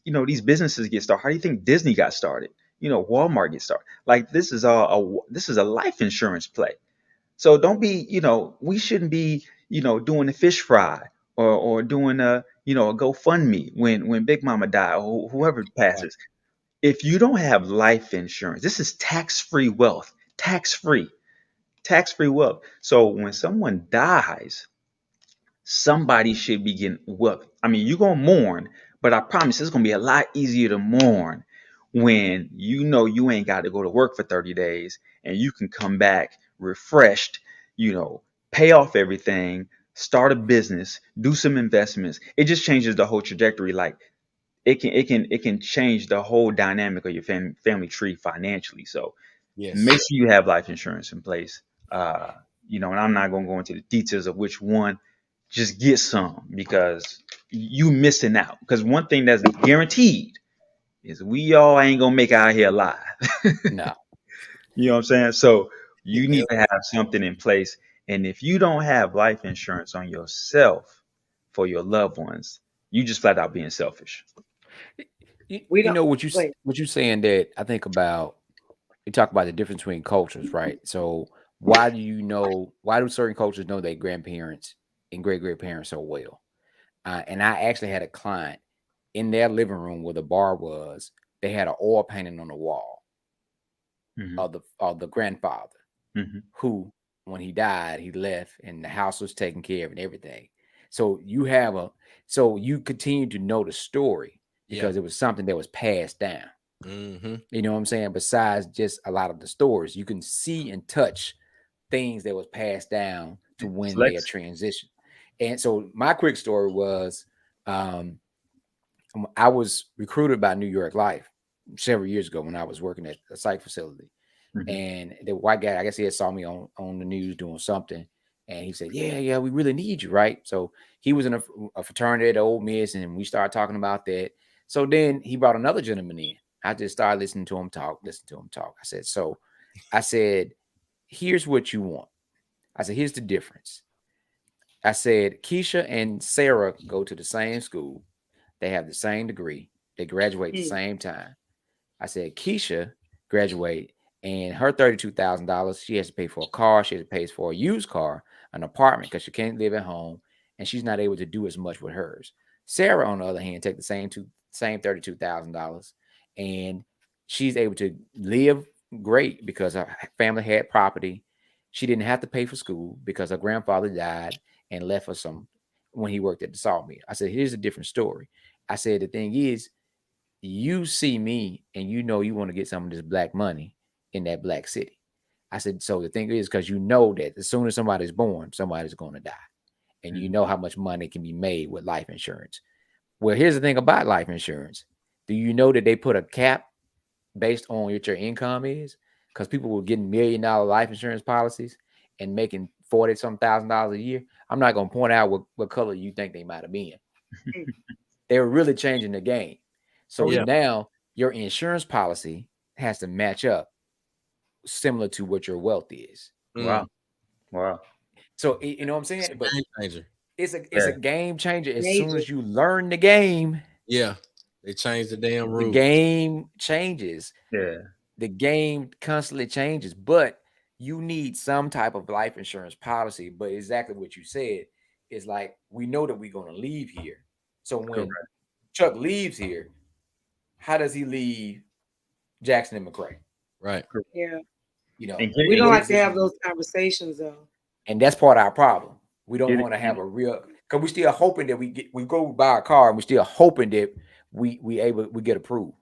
S4: these businesses get started? How do you think Disney got started? Walmart gets started. Like, this is a life insurance play. So don't be, we shouldn't be, doing a fish fry, or doing a GoFundMe when Big Mama die, or whoever
S1: Right.
S4: passes. If you don't have life insurance, this is tax-free wealth, tax-free, tax-free wealth. So when someone dies, somebody should be getting wealth. I mean, you're gonna mourn, but I promise it's gonna be a lot easier to mourn when you ain't got to go to work for 30 days, and you can come back refreshed, you know, pay off everything, start a business, do some investments. It just changes the whole trajectory. Like, it can change the whole dynamic of your family tree financially. So make
S1: Yes.
S4: sure you have life insurance in place. Uh, and I'm not gonna go into the details of which one. Just get some, because you missing out. Because one thing that's guaranteed is we all ain't gonna make it out here alive.
S3: No.
S4: You know what I'm saying? So you need
S1: Hell
S4: to have something in place. And if you don't have life insurance on yourself for your loved ones, you just flat out being selfish.
S3: You,
S2: We
S3: you
S2: don't
S3: know
S2: wait.
S3: what you saying, that I think about. You talk about the difference between cultures, right? So why do certain cultures know their grandparents and great grandparents so well? And I actually had a client in their living room where the bar was. They had an oil painting on the wall
S4: Hmm.
S3: of the grandfather
S4: Hmm.
S3: who, when he died, he left and the house was taken care of and everything. So you continue to know the story
S1: yeah.
S3: because it was something that was passed down.
S1: Mm-hmm.
S3: You know what I'm saying? Besides just a lot of the stories, you can see and touch things that was passed down to
S4: It's
S3: when they are
S4: legacy.
S3: transitioned. And so my quick story was um, I was recruited by New York Life several years ago when I was working at a psych facility.
S4: Mhm.
S3: And the white guy, I guess he had saw me on the news doing something. And he said, yeah, we really need you, right? So he was in a fraternity at Ole Miss, and we started talking about that. So then he brought another gentleman in. I just started listening to him talk. I said, here's what you want. I said, here's the difference. I said, Keisha and Sarah go to the same school. They have the same degree. They graduate at the
S2: Mm.
S3: same time. I said, Keisha graduate and her $32,000, she has to pay for a car. She has to pay for a used car, an apartment because she can't live at home and she's not able to do as much with hers. Sarah, on the other hand, take the same $32,000 and she's able to live great because her family had property. She didn't have to pay for school because her grandfather died and left her some when he worked at the salt mill. I said, here's a different story. I said, the thing is, you see me and you know you want to get some of this black money in that black city. I said, so the thing is, because you know that as soon as somebody's born, somebody's going to die. And you
S4: Mhm.
S3: know how much money can be made with life insurance. Well, here's the thing about life insurance. Do you know that they put a cap based on what your income is? Because people were getting $1 million life insurance policies and making 40 some $1,000s a year. I'm not going to point out what color you think they might have been.
S2: Mm.
S3: They're really changing the game. So
S4: Oh yeah.
S3: now your insurance policy has to match up similar to what your wealth is.
S1: Mm.
S4: Wow. Wow.
S3: So you know what I'm
S1: It's
S3: saying?
S1: a
S3: But
S1: game changer.
S3: it's a
S4: Yeah.
S3: game changer. As soon
S2: Major.
S3: as you learn the game,
S1: Yeah, they changed the damn
S3: the
S1: rules.
S3: game changes.
S4: Yeah.
S3: The game constantly changes, but you need some type of life insurance policy. But exactly what you said is like we know that we're going to leave here. So when
S4: Correct.
S3: Chuck leaves here, how does he leave Jackson and McCray?
S1: Right.
S4: Correct.
S2: Yeah.
S3: You know,
S4: And get
S2: We
S4: and
S2: don't
S4: get
S2: like to have those conversations though.
S3: and that's part of our problem. We don't
S4: get
S3: want to
S4: it.
S3: have a real because we still hoping that we go buy a car and we still hoping that we get approved.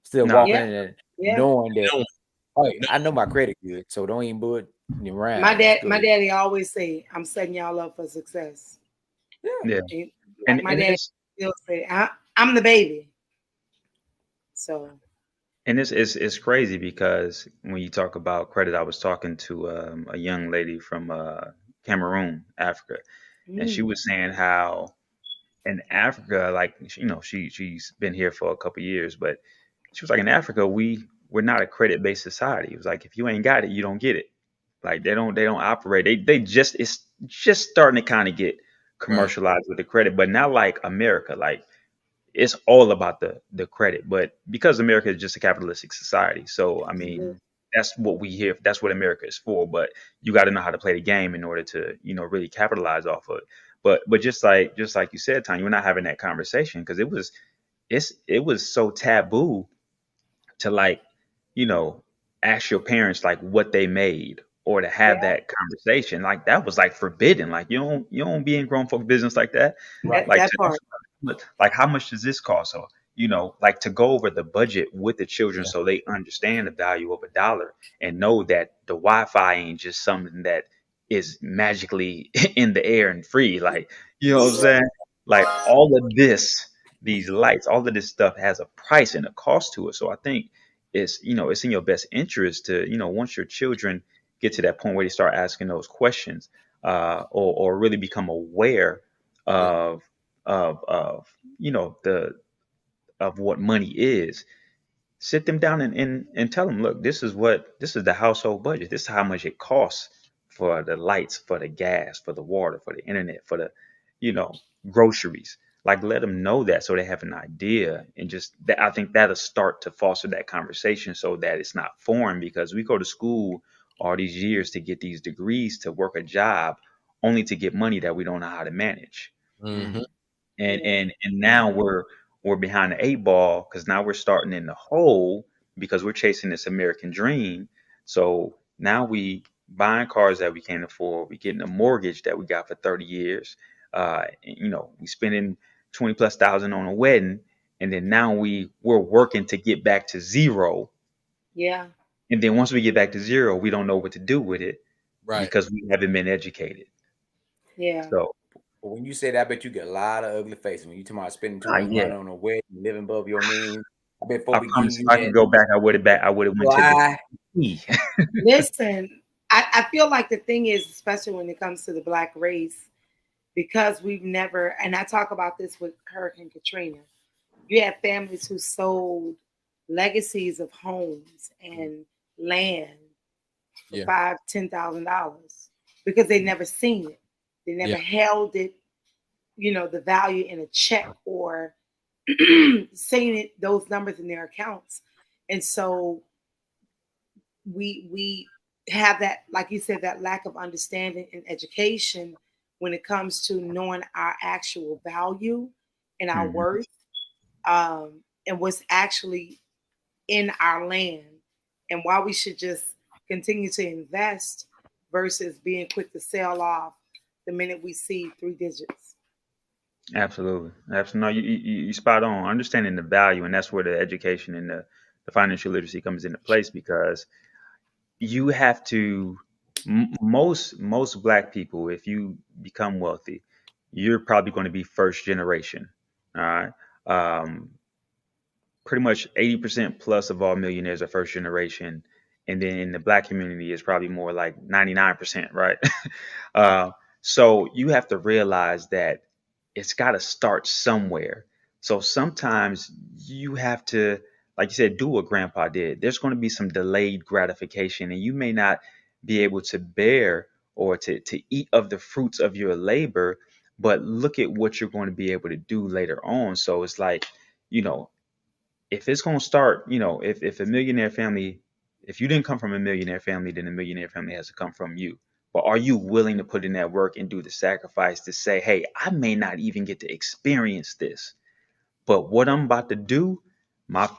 S3: Still
S4: No.
S3: walking
S2: Yeah.
S3: in and
S2: Yeah.
S3: knowing that
S1: No,
S3: oh
S1: no.
S3: I know my credit good, so don't even put me
S2: My
S3: around. Just
S2: dad,
S3: go
S2: my
S3: ahead.
S2: daddy always say, "I'm setting y'all up for success."
S3: Yeah.
S4: Yeah.
S2: And like
S4: And
S2: my
S4: and
S2: dad
S4: it's
S2: still say, "I'm the baby." So
S4: and it's crazy because when you talk about credit, I was talking to a young lady from Cameroon, Africa, and she
S2: mm,
S4: was saying how in Africa, like she's been here for a couple years, but she was like in Africa we're not a credit based society. It was like if you ain't got it, you don't get it. Like they don't operate. They just it's just starting to kind of get
S1: Right.
S4: commercialized with the credit, but not like America. Like it's all about the credit. But because America is just a capitalistic society, so I mean
S2: yeah,
S1: Mm.
S4: that's what we hear. That's what America is for. But you got to know how to play the game in order to really capitalize off of it. But just like you said, Tanya, we're not having that conversation because it was so taboo to like, you know, ask your parents like what they made or to have
S2: yeah,
S4: that conversation. Like that was like forbidden. Like you don't be in grown folk business like that.
S3: Right.
S2: that
S4: Like
S2: that
S4: to
S2: part.
S4: like how much does this cost? Or like to go over the budget with the children
S1: Yeah.
S4: so they understand the value of a dollar and know that the Wi-Fi ain't just something that is magically in the air and free. Like, you know what I'm saying? Like all of this, these lights, all of this stuff has a price and a cost to it. So I think it's in your best interest to, once your children get to that point where they start asking those questions, or really become aware
S1: Yeah.
S4: of of the of what money is, sit them down and tell them, look, this is the household budget. This is how much it costs for the lights, for the gas, for the water, for the internet, for the you know groceries. Like let them know that so they have an idea, and just that, I think that'll start to foster that conversation so that it's not foreign, because we go to school all these years to get these degrees to work a job only to get money that we don't know how to manage.
S1: Mm-hmm.
S3: Mm.
S4: and
S2: Yeah,
S4: and and now we're behind the eight ball because now we're starting in the hole because we're chasing this American dream. So now we buying cars that we can't afford. We getting a mortgage that we got for 30 years. We spending 20 plus thousand on a wedding, and then now we're working to get back to zero.
S2: Yeah.
S4: And then once we get back to zero, we don't know what to do with it
S1: Right.
S4: because we haven't been educated.
S2: Yeah.
S4: So
S3: But when you say that, I bet you get a lot of ugly faces. When you talking about spending too much
S4: yeah,
S3: money on a wedding, living above your means, I bet
S4: I
S3: folks be giving
S4: promise
S3: you
S4: if I
S3: that
S4: could go back, I would have went to the
S3: fly.
S4: E.
S2: Listen, I feel like the thing is, especially when it comes to the Black race, because we've never, and I talk about this with Hurricane Katrina, you have families who sold legacies of homes and land for
S1: Yeah.
S2: $5,000-$10,000 because they never seen it. They never
S1: Yeah.
S2: held it, the value in a check or seeing it, those numbers in their accounts. And so we have that, like you said, that lack of understanding and education when it comes to knowing our actual value and our
S4: Mhm.
S2: worth, and what's actually in our land, and why we should just continue to invest versus being quick to sell off the minute we see 3 digits.
S4: Absolutely. Absolutely. No, you spot on. Understanding the value, and that's where the education and the financial literacy comes into place because you have to most black people, if you become wealthy, you're probably going to be first generation. All right. Um, Pretty much 80% plus of all millionaires are first generation. And then in the black community, it's probably more like 99%, right? uh, so you have to realize that it's got to start somewhere. So sometimes you have to, like you said, do what grandpa did. There's going to be some delayed gratification, and you may not be able to bear or to eat of the fruits of your labor, but look at what you're going to be able to do later on. So it's like, you know, if it's going to start, if a millionaire family, if you didn't come from a millionaire family, then a millionaire family has to come from you. But are you willing to put in that work and do the sacrifice to say, hey, I may not even get to experience this, but what I'm about to do, my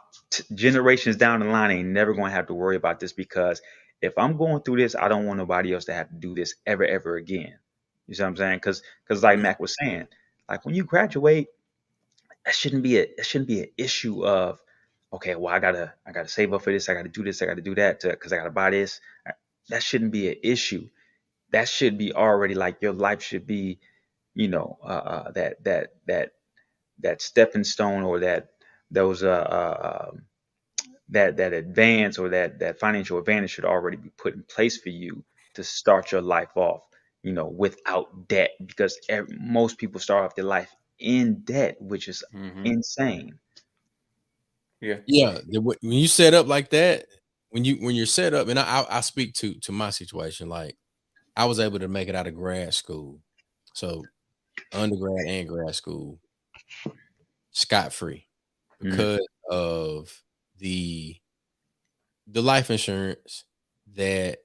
S4: generations down the line ain't never going to have to worry about this because if I'm going through this, I don't want nobody else to have to do this ever again. You see what I'm saying? Because like
S1: Yeah.
S4: Mac was saying, like when you graduate, that shouldn't be an issue of, okay, well, I gotta save up for this, I gotta do this, I gotta do that because I gotta buy this. That shouldn't be an issue. That should be already like your life should be, that stepping stone or those that advance or that financial advantage should already be put in place for you to start your life off, without debt because most people start off their life in debt, which is
S3: Mm-hmm.
S4: insane.
S3: Yeah.
S1: Yeah. When you set up like that, when you're set up, and I speak to my situation, like I was able to make it out of grad school. So undergrad and grad school scot free
S4: Mm,
S1: because of the life insurance that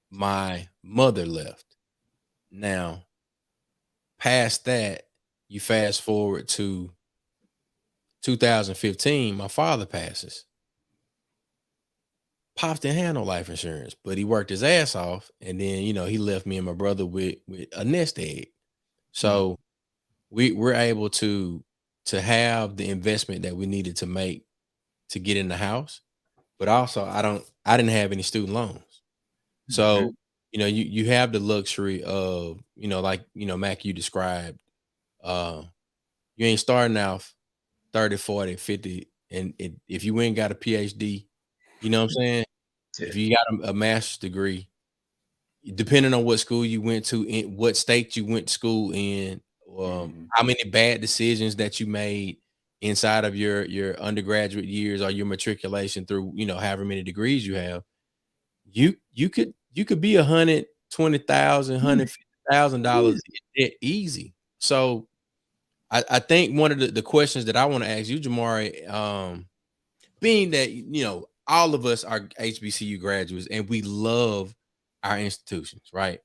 S1: my mother left. Now, past that, you fast forward to 2015, my father passes. Pops didn't have no life insurance, but he worked his ass off, and then he left me and my brother with a nest egg.
S3: Mm.
S1: So we're able to have the investment that we needed to make to get in the house, but also I didn't have any student loans.
S4: mhm.
S1: So, you have the luxury of, like, Mac, you described, uh, you ain't starting out 30, 40, 50. And if you ain't got a PhD, you know what I'm saying?
S4: Yeah.
S1: If you got a master's degree, depending on what school you went to, in what state you went to school in,
S3: Mm-hmm.
S1: how many bad decisions that you made inside of your undergraduate years or your matriculation through, however many degrees you have, you could be $120,000, $150,000 in debt easy. So I think one of the questions that I want to ask you, Jamaury, being that all of us are HBCU graduates and we love our institutions, right?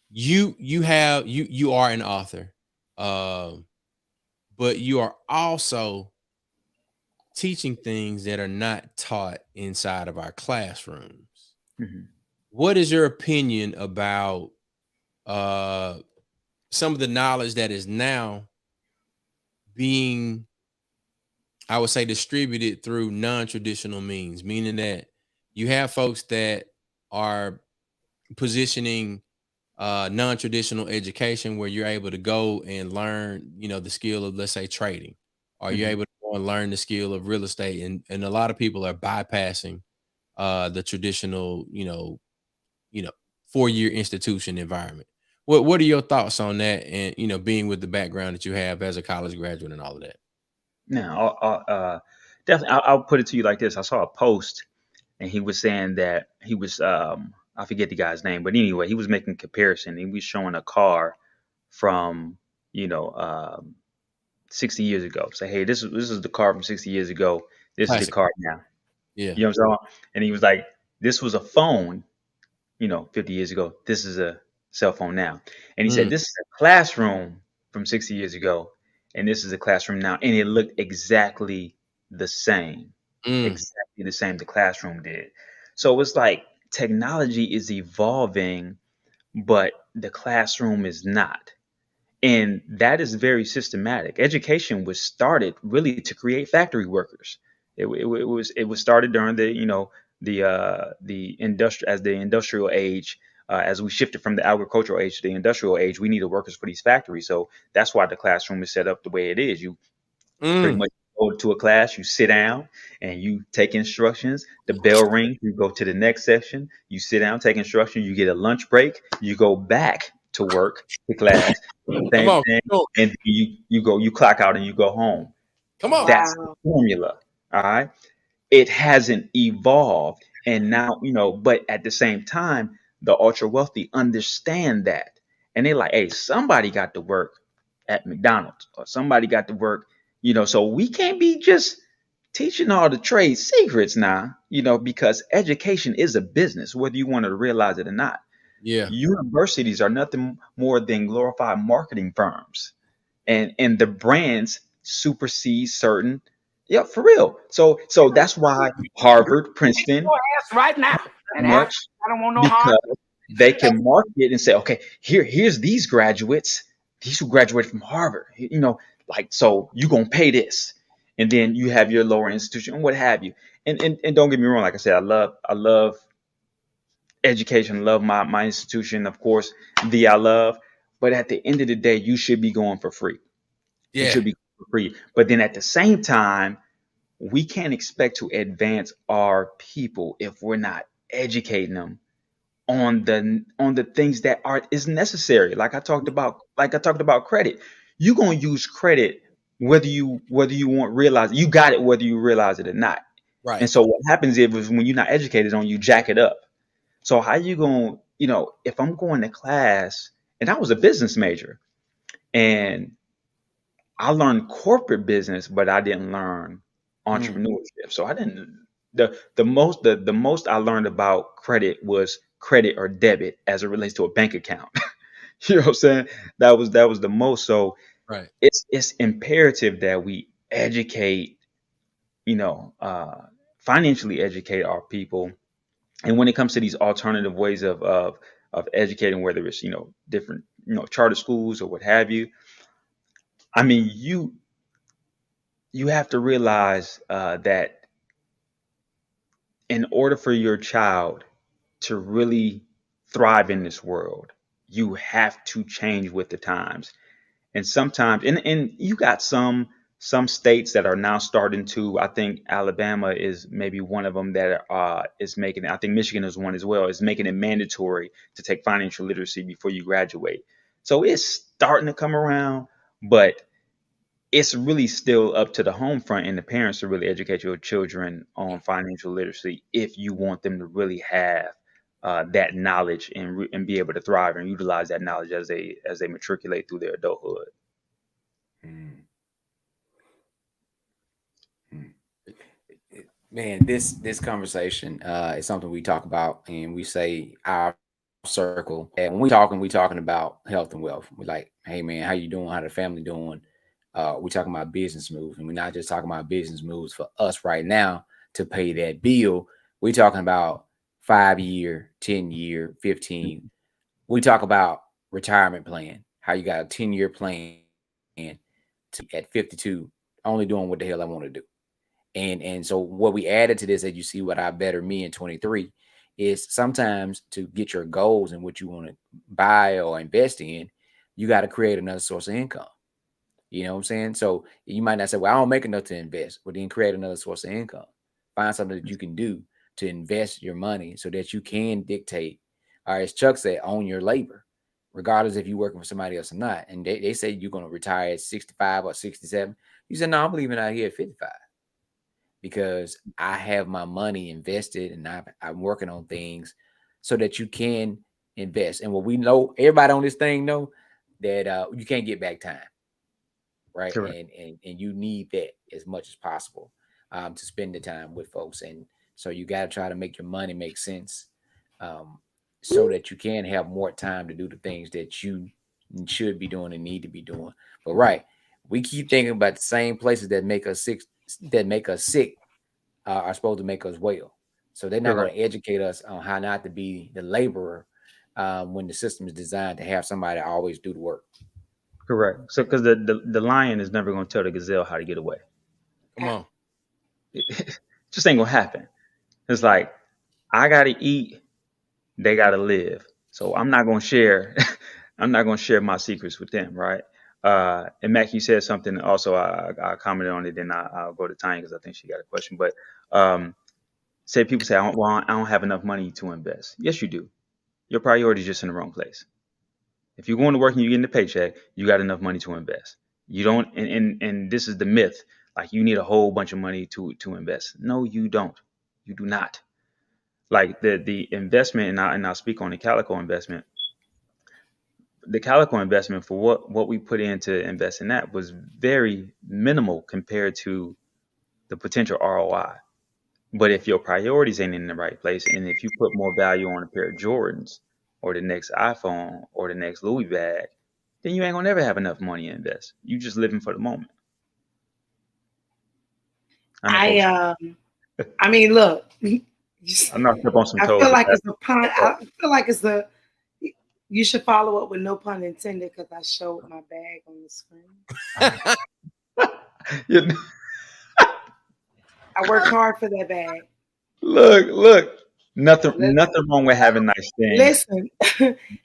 S1: You are an author, um, but you are also teaching things that are not taught inside of our classrooms.
S4: Mhm.
S1: What is your opinion about uh some of the knowledge that is now being, I would say, distributed through non-traditional means, meaning that you have folks that are positioning non-traditional education where you're able to go and learn, the skill of, let's say, trading, or you're
S3: Mhm.
S1: able to go and learn the skill of real estate. And a lot of people are bypassing the traditional, 4-year institution environment. What are your thoughts on that? And, being with the background that you have as a college graduate and all of that.
S4: Now, definitely, I'll put it to you like this. I saw a post, and he was saying that he was, I forget the guy's name, but anyway, he was making a comparison. He was showing a car from, you know, 60 years ago. Say, hey, this is the car from 60 years ago. This is the
S1: Classic.
S4: car now.
S1: Yeah.
S4: You know what I'm saying? And he was like, this was a phone, 50 years ago. This is a cell phone now. And he said,
S1: Mm,
S4: this is a classroom from 60 years ago, and this is a classroom now. And it looked exactly the same,
S1: mm.
S4: exactly the same the classroom did. So it's like technology is evolving, but the classroom is not. And that is very systematic. Education was started really to create factory workers. It was started during the industrial age. As we shifted from the agricultural age to the industrial age, we needed workers for these factories. So that's why the classroom is set up the way it is. You pretty
S1: Mm.
S4: much go to a class, you sit down and you take instructions. The bell rings, you go to the next section, you sit down, take instructions, you get a lunch break, you go back to work, to class,
S1: Come
S4: same
S1: on.
S4: thing,
S1: Come on.
S4: and you clock out and you go home.
S1: Come on.
S4: That's the
S2: Wow.
S4: formula. All right. It hasn't evolved. And now, but at the same time, the ultra wealthy understand that. And they're like, hey, somebody got to work at McDonald's or somebody got to work, so we can't be just teaching all the trade secrets now, because education is a business, whether you want to realize it or not.
S1: Yeah.
S4: Universities are nothing more than glorified marketing firms, and the brands supersede certain. Yeah, for real. So that's why Harvard, Princeton,
S5: Your ass right now. And I
S4: much
S5: don't want no hard.
S4: because they can market and say, okay, here's these graduates, these who graduated from Harvard, like, so you're gonna pay this, and then you have your lower institution and what have you. And don't get me wrong, like I said, I love education, love my institution, of course, I love, but at the end of the day, you should be going for free. You
S1: Yeah.
S4: should be going for free. But then at the same time, we can't expect to advance our people if we're not educating them on the things that are is necessary. Like I talked about credit. You're gonna use credit whether you want realize you got it, whether you realize it or not.
S1: Right.
S4: And so what happens is when you're not educated on, you jack it up. So how you going, if I'm going to class, and I was a business major, and I learned corporate business, but I didn't learn
S1: Mm.
S4: entrepreneurship. So I didn't the most I learned about credit was credit or debit as it relates to a bank account. You know what I'm saying? That was the most. So
S1: Right.
S4: it's imperative that we educate, financially educate our people. And when it comes to these alternative ways of educating, whether it's different charter schools or what have you, I mean you have to realize that in order for your child to really thrive in this world, you have to change with the times. And sometimes, and you got some states that are now starting to. I think Alabama is maybe one of them that is making it. I think Michigan is one as well. Is making it mandatory to take financial literacy before you graduate. So it's starting to come around, but it's really still up to the home front and the parents to really educate your children
S1: Yeah.
S4: on financial literacy if you want them to really have that knowledge and be able to thrive and utilize that knowledge as they matriculate through their adulthood.
S3: Mm, mm. Man, this conversation is something we talk about, and we say our circle. And when we talking about health and wealth. We're like, hey man, how you doing? How the family doing? We talking about business moves, and we're not just talking about business moves for us right now to pay that bill. We talking about 5 year, 10 year, 15. We talk about retirement plan. How you got a 10-year plan at 52, only doing what the hell I want to do. And so what we added to this, as you see what I better me in 23, is sometimes to get your goals and what you want to buy or invest in, you got to create another source of income. You know what I'm saying? So you might not say, well, I don't make enough to invest, but then create another source of income. Find something that you can do to invest your money so that you can dictate, or as Chuck said, own your labor, regardless if you're working for somebody else or not. And they say you're going to retire at 65 or 67. You said, no, I'm leaving out here at 55 because I have my money invested and I'm working on things so that you can invest. And what we know, everybody on this thing know that you can't get back time. Right.
S4: Correct.
S3: And you need that as much as possible to spend the time with folks. And so you got to try to make your money make sense so that you can have more time to do the things that you should be doing and need to be doing. But right, we keep thinking about the same places that make us sick are supposed to make us well. So they're not going
S4: Correct.
S3: to educate us on how not to be the laborer when the system is designed to have somebody always do the work.
S4: Correct. So because the lion is never going to tell the gazelle how to get away.
S1: Come on.
S4: It just ain't gonna happen. It's like I gotta eat, they gotta live. So I'm not gonna share. I'm not gonna share my secrets with them, right? And Mac, you said something. Also, I commented on it. Then I'll go to Tanya because I think she got a question. But say people say, I don't have enough money to invest. Yes, you do. Your priority is just in the wrong place. If you're going to work and you're getting a paycheck, you got enough money to invest. You don't, and this is the myth. Like you need a whole bunch of money to invest. No, you don't. You do not. Like the investment, and I'll speak on the Calico investment. The Calico investment for what we put in to invest in that was very minimal compared to the potential ROI. But if your priorities ain't in the right place, and if you put more value on a pair of Jordans or the next iPhone or the next Louis bag, then you ain't gonna never have enough money to invest. You just living for the moment. I know, folks.
S2: I mean, look,
S4: I'm not step on some
S2: I
S4: toes
S2: feel
S4: with
S2: like
S4: that.
S2: it's a pun. I feel like it's a. You should follow up with no pun intended because I showed my bag on the screen.
S4: You-
S2: I worked hard for that bag.
S4: look. Nothing,
S2: Listen,
S4: nothing wrong with having nice things,
S2: listen.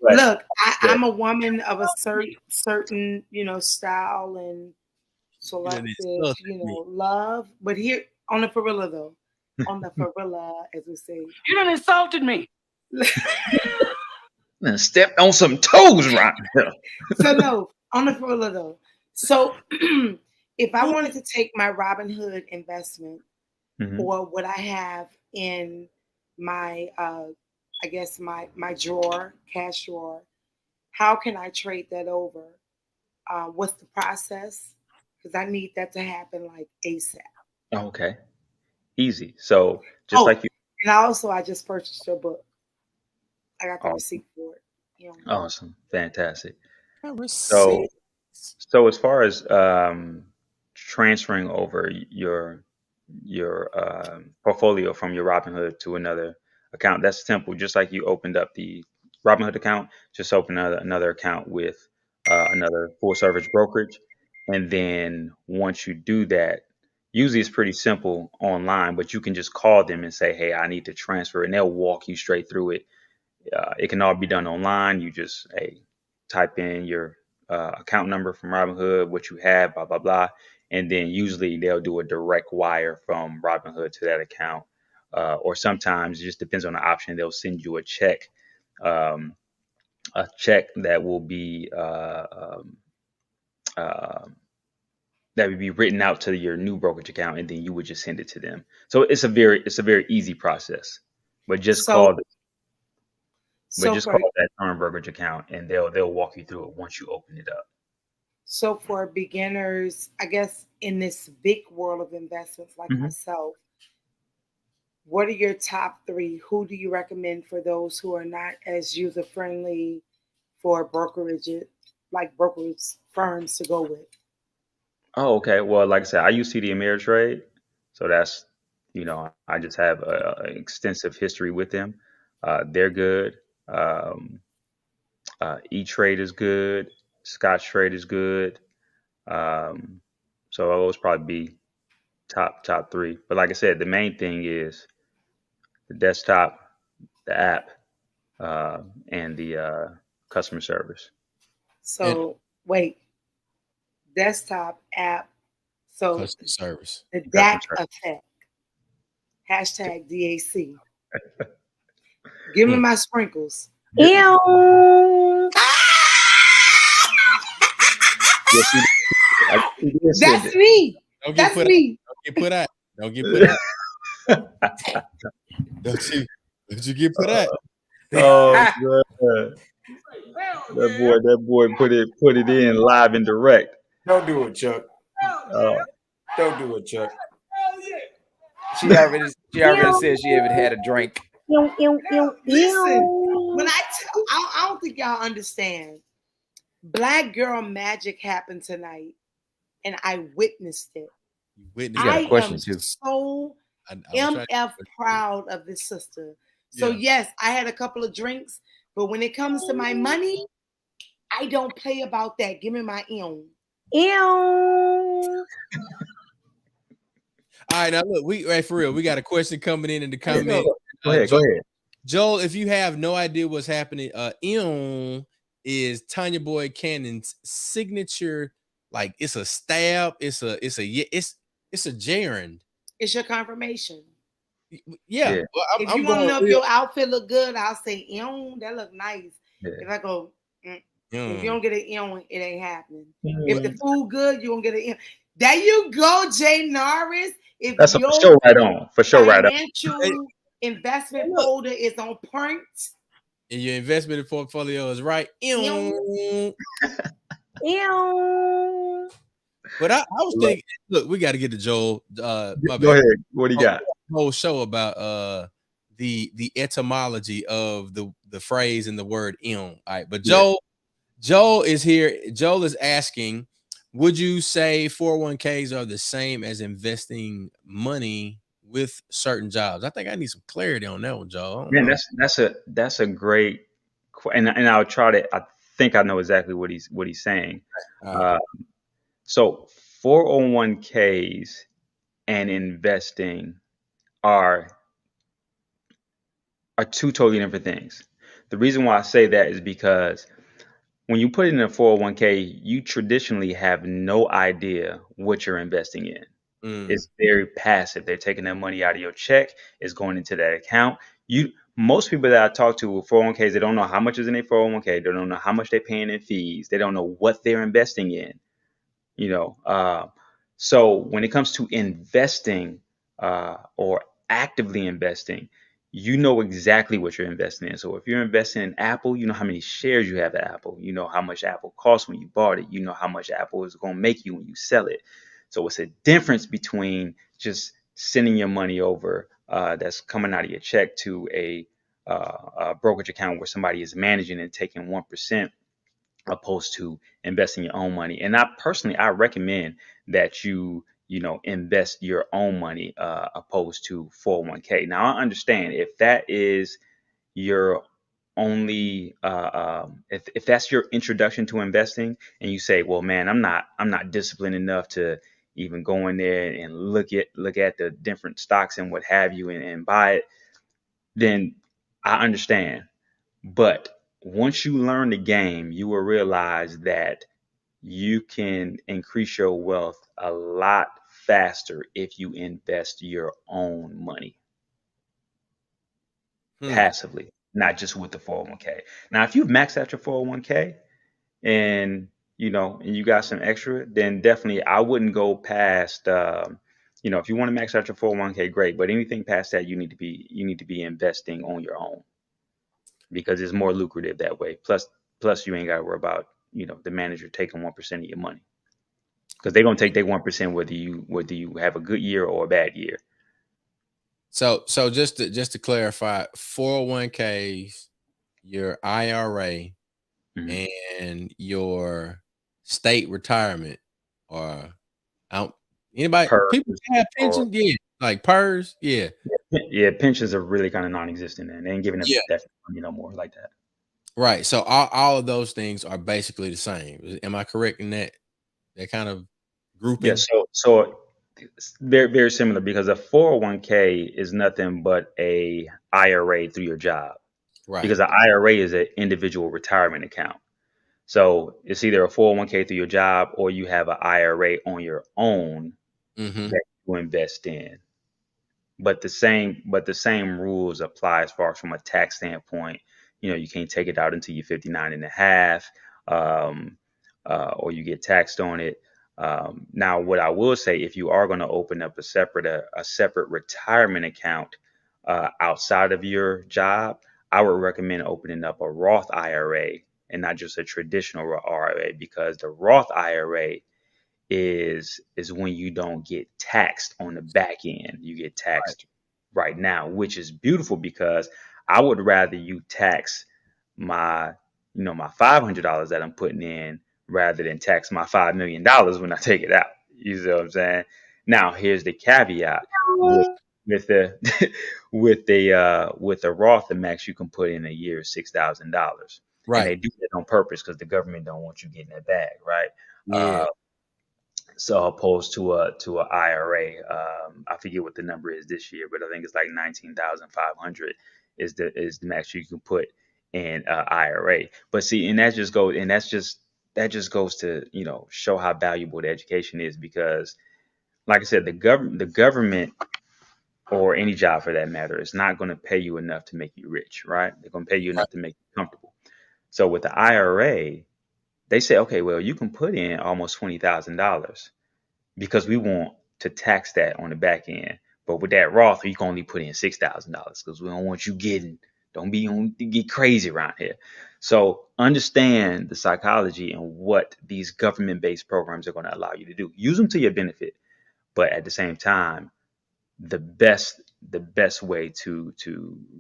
S4: but
S2: Look,
S4: but
S2: I'm a woman of a certain, style and
S1: You done
S2: selective,
S1: insulted me.
S2: love. But here on the Farilla though, on the Farilla, as we say.
S5: You done insulted me.
S4: done stepped on some toes right here.
S2: So no, on the Farilla though. So if I wanted to take my Robinhood investment
S4: Mhm.
S2: or what I have in my I guess my drawer, cash drawer, how can I trade that over? What's the process? Because I need that to happen like ASAP.
S4: Okay, easy. So just
S2: Oh,
S4: like you,
S2: and I just purchased your book. I got the
S4: awesome,
S2: receipt for it.
S4: awesome, fantastic.
S1: I
S4: So
S1: received.
S4: so as far as transferring over your portfolio from your Robinhood to another account, that's simple. Just like you opened up the Robinhood account, just open another account with another full service brokerage, and then once you do that, usually it's pretty simple online, but you can just call them and say, "Hey, I need to transfer," and they'll walk you straight through it. It can all be done online. You just type in your account number from Robinhood, what you have, blah blah blah, and then usually they'll do a direct wire from Robinhood to that account, or sometimes it just depends on the option. They'll send you um, a check that will be uh, that would be written out to your new brokerage account, and then you would just send it to them. So it's a very easy process. But just
S2: So
S4: call But
S2: so
S4: just
S2: for
S4: call that current brokerage account, and they'll walk you through it once you open it up.
S2: so for beginners, I guess in this big world of investments like
S4: Hmm.
S2: myself, what are your top three? Who do you recommend for those who are not as user friendly for brokerage, like brokerage firms to go with?
S4: Oh, okay. Well, like I said, I use TD Ameritrade, so that's I just have an extensive history with them. They're good. E Trade is good. Scotch Trade is good. So those probably be top three. But like I said, the main thing is the desktop, the app, and the customer service.
S2: So wait, desktop app. So
S1: Customer service.
S2: the
S4: Customer
S2: DAC
S4: service.
S2: effect. Hashtag DAC. Give me my sprinkles.
S5: Ew.
S4: Yes, he did say
S2: That's
S4: that.
S2: me.
S1: Don't get
S2: That's
S1: put
S2: me.
S1: Don't get put out. Don't get put out. Don't you get put out.
S4: Oh, man. That boy put it in live and direct.
S3: Don't do it, Chuck.
S4: Uh,
S3: Don't do it, Chuck. She already said she haven't had a drink.
S2: Listen, when I don't think y'all understand. Black girl magic happened tonight, and I witnessed it.
S1: You witness.
S3: got a
S2: I
S3: question,
S2: am
S3: too.
S2: so MF proud of this sister. So yes, I had a couple of drinks, but when it comes to my money, I don't play about that. Give me my own.
S5: Ew.
S1: All right, now look, for real, we got a question coming in the comment.
S4: Go ahead.
S1: Joel, if you have no idea what's happening, is Tanya Boyd Cannon's signature. Like it's a stab, it's a gerund.
S2: It's your confirmation.
S1: Yeah.
S4: Yeah.
S1: Well,
S2: If
S1: I'm
S2: you want to
S1: going
S2: know if
S1: real.
S2: your outfit look good, I'll say, that look nice.
S4: Yeah.
S2: If I go, if you
S1: Mm.
S2: don't get an it ain't happening. If the food good, you won't get an There you go, Jay Norris. If
S4: That's
S2: your
S4: for sure right on. For sure right on.
S2: financial investment folder is on point,
S1: And your investment portfolio is right.
S2: Ew.
S5: Ew.
S1: But I was thinking, look, we got to get to Joel. My
S4: Go
S1: bad.
S4: ahead. What do you got?
S1: Whole show about the etymology of the phrase and the word All right, but Joel is here. Joel is asking, would you say 401ks are the same as investing money with certain jobs? I think I need some clarity on that one, Joel. I don't
S4: Man,
S1: know.
S4: that's a great and I'll try to. I think I know exactly what he's saying.
S1: All right.
S4: So 401ks and investing are two totally different things. The reason why I say that is because when you put it in a 401k, you traditionally have no idea what you're investing in. It's very passive. They're taking that money out of your check. It's going into that account. Most people that I talk to with 401ks, they don't know how much is in their 401k. They don't know how much they're paying in fees. They don't know what they're investing in. So when it comes to investing or actively investing, you know exactly what you're investing in. So if you're investing in Apple, you know how many shares you have at Apple. You know how much Apple cost when you bought it. You know how much Apple is going to make you when you sell it. So it's a difference between just sending your money over that's coming out of your check to a brokerage account where somebody is managing and taking 1%, opposed to investing your own money. And I recommend that you invest your own money opposed to 401k. Now I understand if that is your only if that's your introduction to investing, and you say, well, man, I'm not disciplined enough to even go in there and look at the different stocks and what have you, and buy it, then I understand. But once you learn the game, you will realize that you can increase your wealth a lot faster if you invest your own money passively, not just with the 401k. Now, if you've maxed out your 401k and you got some extra, then definitely I wouldn't go past. If you want to max out your 401k, great. But anything past that, you need to be investing on your own, because it's more lucrative that way. Plus you ain't got to worry about the manager taking 1% of your money, because they're gonna take their 1% whether you have a good year or a bad year.
S1: So just to clarify, 401ks, your IRA, and your state retirement, or anybody people have pensions, like PERS,
S4: yeah, pensions are really kind of non-existent, and they ain't giving them that money no more like that.
S1: Right. So all of those things are basically the same. Am I correct in that? that kind of
S4: Yeah,
S1: grouping?
S4: so it's very very similar because a 401k is nothing but a IRA through your job
S1: Right.
S4: because an IRA is an individual retirement account. So it's either a 401k through your job or you have an IRA on your own
S1: Mm-hmm.
S4: that you invest in. But the same rules apply as far as from a tax standpoint. You can't take it out until you're 59 and a half, um, or you get taxed on it. Now, what I will say, if you are going to open up a separate retirement account outside of your job, I would recommend opening up a Roth IRA and not just a traditional IRA because the Roth IRA is when you don't get taxed on the back end. You get
S1: Right.
S4: taxed right now, which is beautiful because I would rather you tax my my $500 that I'm putting in rather than tax my $5 million when I take it out. You see what I'm saying? Now here's the caveat with with the with the Roth, the max you can put in a year is $6,000, and
S1: Right.
S4: they do that on purpose because the government don't want you getting that bag, right?
S1: Yeah.
S4: So opposed to a IRA. I forget what the number is this year, but I think it's like 19,500 is the max you can put in IRA. But see, and that just goes to show how valuable the education is because, like I said, the government or any job for that matter is not going to pay you enough to make you rich, right? They're going to pay you
S1: Right.
S4: enough to make you comfortable. So with the IRA, they say, okay, well, you can put in almost $20,000 because we want to tax that on the back end. But with that Roth, you can only put in $6,000 because we don't want you don't be on get crazy around here. So understand the psychology and what these government-based programs are going to allow you to do. Use them to your benefit, but at the same time, the best way to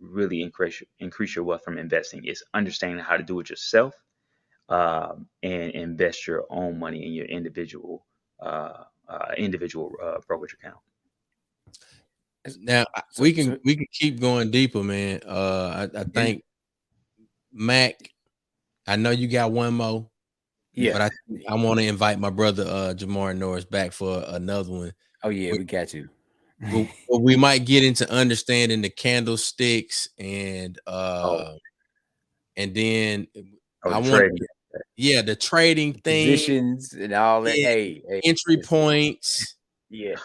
S4: really increase your wealth from investing is understanding how to do it yourself, and invest your own money in your individual brokerage account.
S1: Now
S3: So,
S1: we can
S3: so
S1: we can keep going deeper, man. I
S3: yeah,
S1: think Mac. I know you got one more,
S3: yeah.
S1: but I want to invite my brother Jamaury Norris back for another one.
S3: Oh yeah,
S1: We,
S3: we got you.
S1: we might get into understanding the candlesticks
S4: Oh,
S1: and then
S4: oh,
S1: I
S4: the
S1: want
S4: trading.
S1: the trading thing,
S3: Positions and all that.
S1: yeah,
S3: Hey, hey,
S1: entry
S3: listen.
S1: points.
S3: Yeah,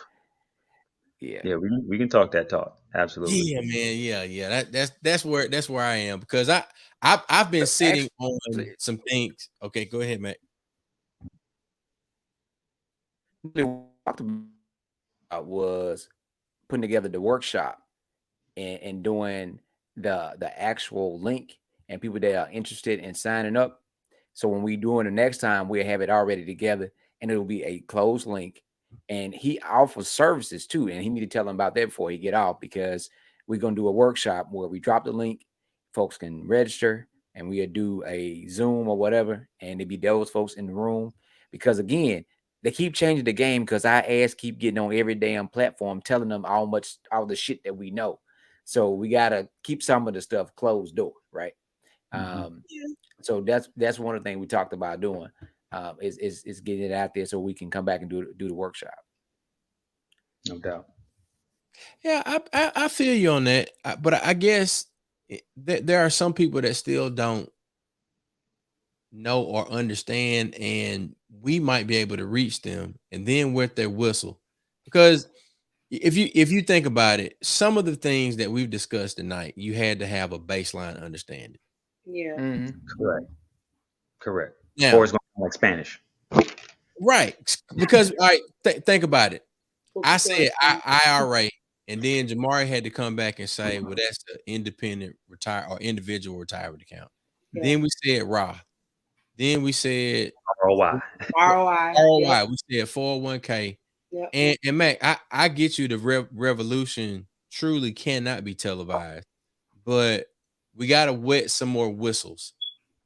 S3: yeah.
S4: Yeah, we can talk that talk. Absolutely.
S1: Yeah, man. Yeah. That's where I am because I've been
S3: So
S1: sitting on
S3: actually,
S1: some things. Okay, go ahead, Mac.
S3: what we talked about was putting together the workshop and doing the actual link and people that are interested in signing up. So when we doing the next time, we'll have it already together and it'll be a closed link. And he offers services too. And he need to tell them about that before he get off because we're gonna do a workshop where we drop the link, folks can register, and we'll do a Zoom or whatever, and it be those folks in the room. Because again, they keep changing the game because our ass keep getting on every damn platform telling them all the shit that we know. So we gotta keep some of the stuff closed door, right?
S4: Hmm.
S3: Um, so that's one of the things we talked about doing, is getting it out there so we can come back and do the workshop.
S4: No doubt.
S1: Yeah, I feel you on that, but I guess there are some people that still don't know or understand, and we might be able to reach them and then wet their whistle. Because if you think about it, some of the things that we've discussed tonight, you had to have a baseline understanding.
S2: Yeah.
S3: Mm-hmm.
S4: Correct. Correct. Or
S1: Now,
S4: it's going to sound like Spanish.
S1: right? Because all right, think about it. I
S2: Poquito
S1: said
S2: Spanish.
S1: IRA, and then Jamari had to come back and say, "Well, that's the independent retire or individual retirement account."
S2: Yeah.
S1: Then we said Roth. Then we said
S4: ROI.
S2: ROI.
S1: ROI.
S2: Yep.
S1: We said 401k.
S2: Yep.
S1: And Mac, I get you. The revolution truly cannot be televised, but we got to wet some more whistles.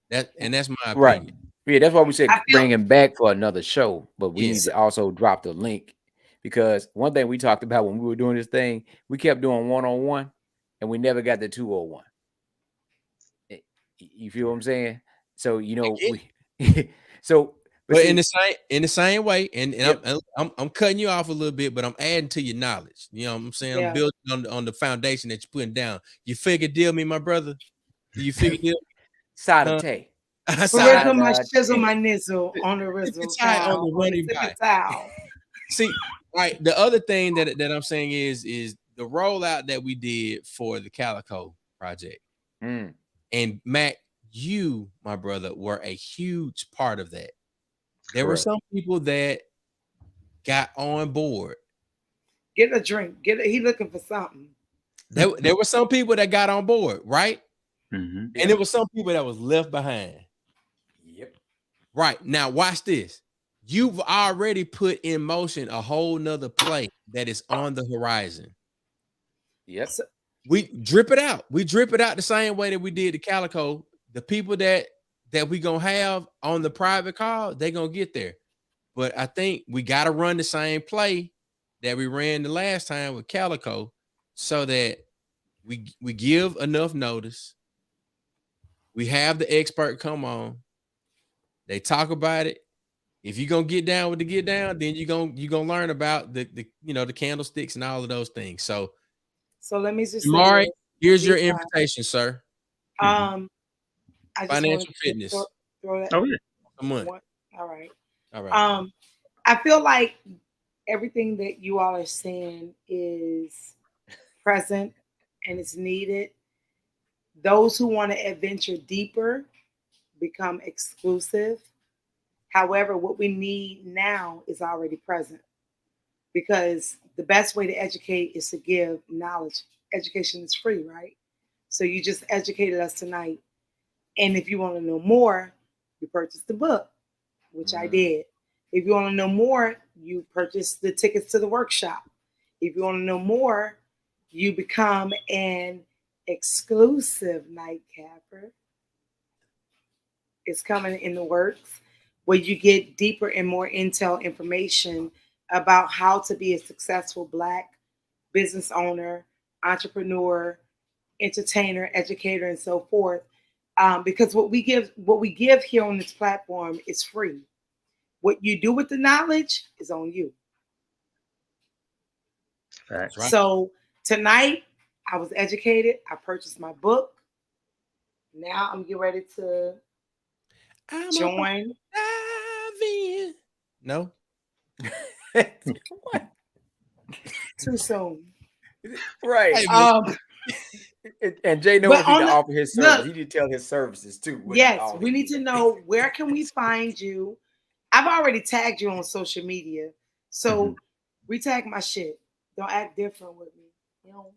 S1: That's my
S3: Right.
S1: opinion.
S3: Yeah, that's why we said
S2: I feel
S3: bring him back for another show, but we need
S1: Yes.
S3: to also drop the link because one thing we talked about when we were doing this thing, we kept doing 1-on-1 and we never got the 201. You feel what I'm saying? So
S1: I get it.
S3: we so
S1: But in the same way, and
S3: Yep.
S1: I'm cutting you off a little bit, but I'm adding to your knowledge. You know what I'm saying?
S2: Yeah.
S1: I'm building on the foundation that you're putting down. You figure deal me, my brother? Do you figure deal?
S3: Sadate.
S2: Rizzle my shizzle my nizzle on the rizzle
S1: tie on
S2: towel.
S1: the running
S2: On the
S1: back.
S2: towel.
S1: See, right. The other thing that I'm saying is the rollout that we did for the Calico project. And Mac, you, my brother, were a huge part of that. There were some people that got on board.
S2: Get a drink. He looking for something.
S1: There were some people that got on board, right?
S4: Mm-hmm.
S1: And there were some people that was left behind.
S3: Yep.
S1: Right. Now watch this. You've already put in motion a whole nother play that is on the horizon.
S3: Yep.
S2: So,
S1: we drip it out. We drip it out the same way that we did the Calico. The people that we gonna have on the private call, they gonna get there. But I think we gotta run the same play that we ran the last time with Calico, so that we give enough notice. We have the expert come on. They talk about it. If you're gonna get down with the get down, then you're gonna learn about the the candlesticks and all of those things. So
S2: let me just
S1: Jamaury,
S2: say
S1: here's your invitation, sir.
S2: I just
S1: Financial fitness.
S2: Throw that.
S4: Oh yeah.
S1: Come on.
S2: All right.
S1: I
S2: feel like everything that you all are saying is present and it's needed. Those who want to adventure deeper become exclusive. However, what we need now is already present, because the best way to educate is to give knowledge. Education is free, right? So you just educated us tonight. And if you want to know more, you purchase the book, which I did. If you want to know more, you purchase the tickets to the workshop. If you want to know more, you become an exclusive nightcapper. It's coming in the works, where you get deeper and more intel information about how to be a successful Black business owner, entrepreneur, entertainer, educator, and so forth. Because what we give here on this platform is free. What you do with the knowledge is on you.
S4: That's right.
S2: So tonight, I was educated. I purchased my book. Now I'm getting ready to join.
S1: No.
S3: What?
S2: Too soon.
S3: Right. And Jay knows he need to offer his service. He need to tell his services too.
S2: Yes, we need to know, where can we find you? I've already tagged you on social media. So retag my shit. Don't act different with me. You know?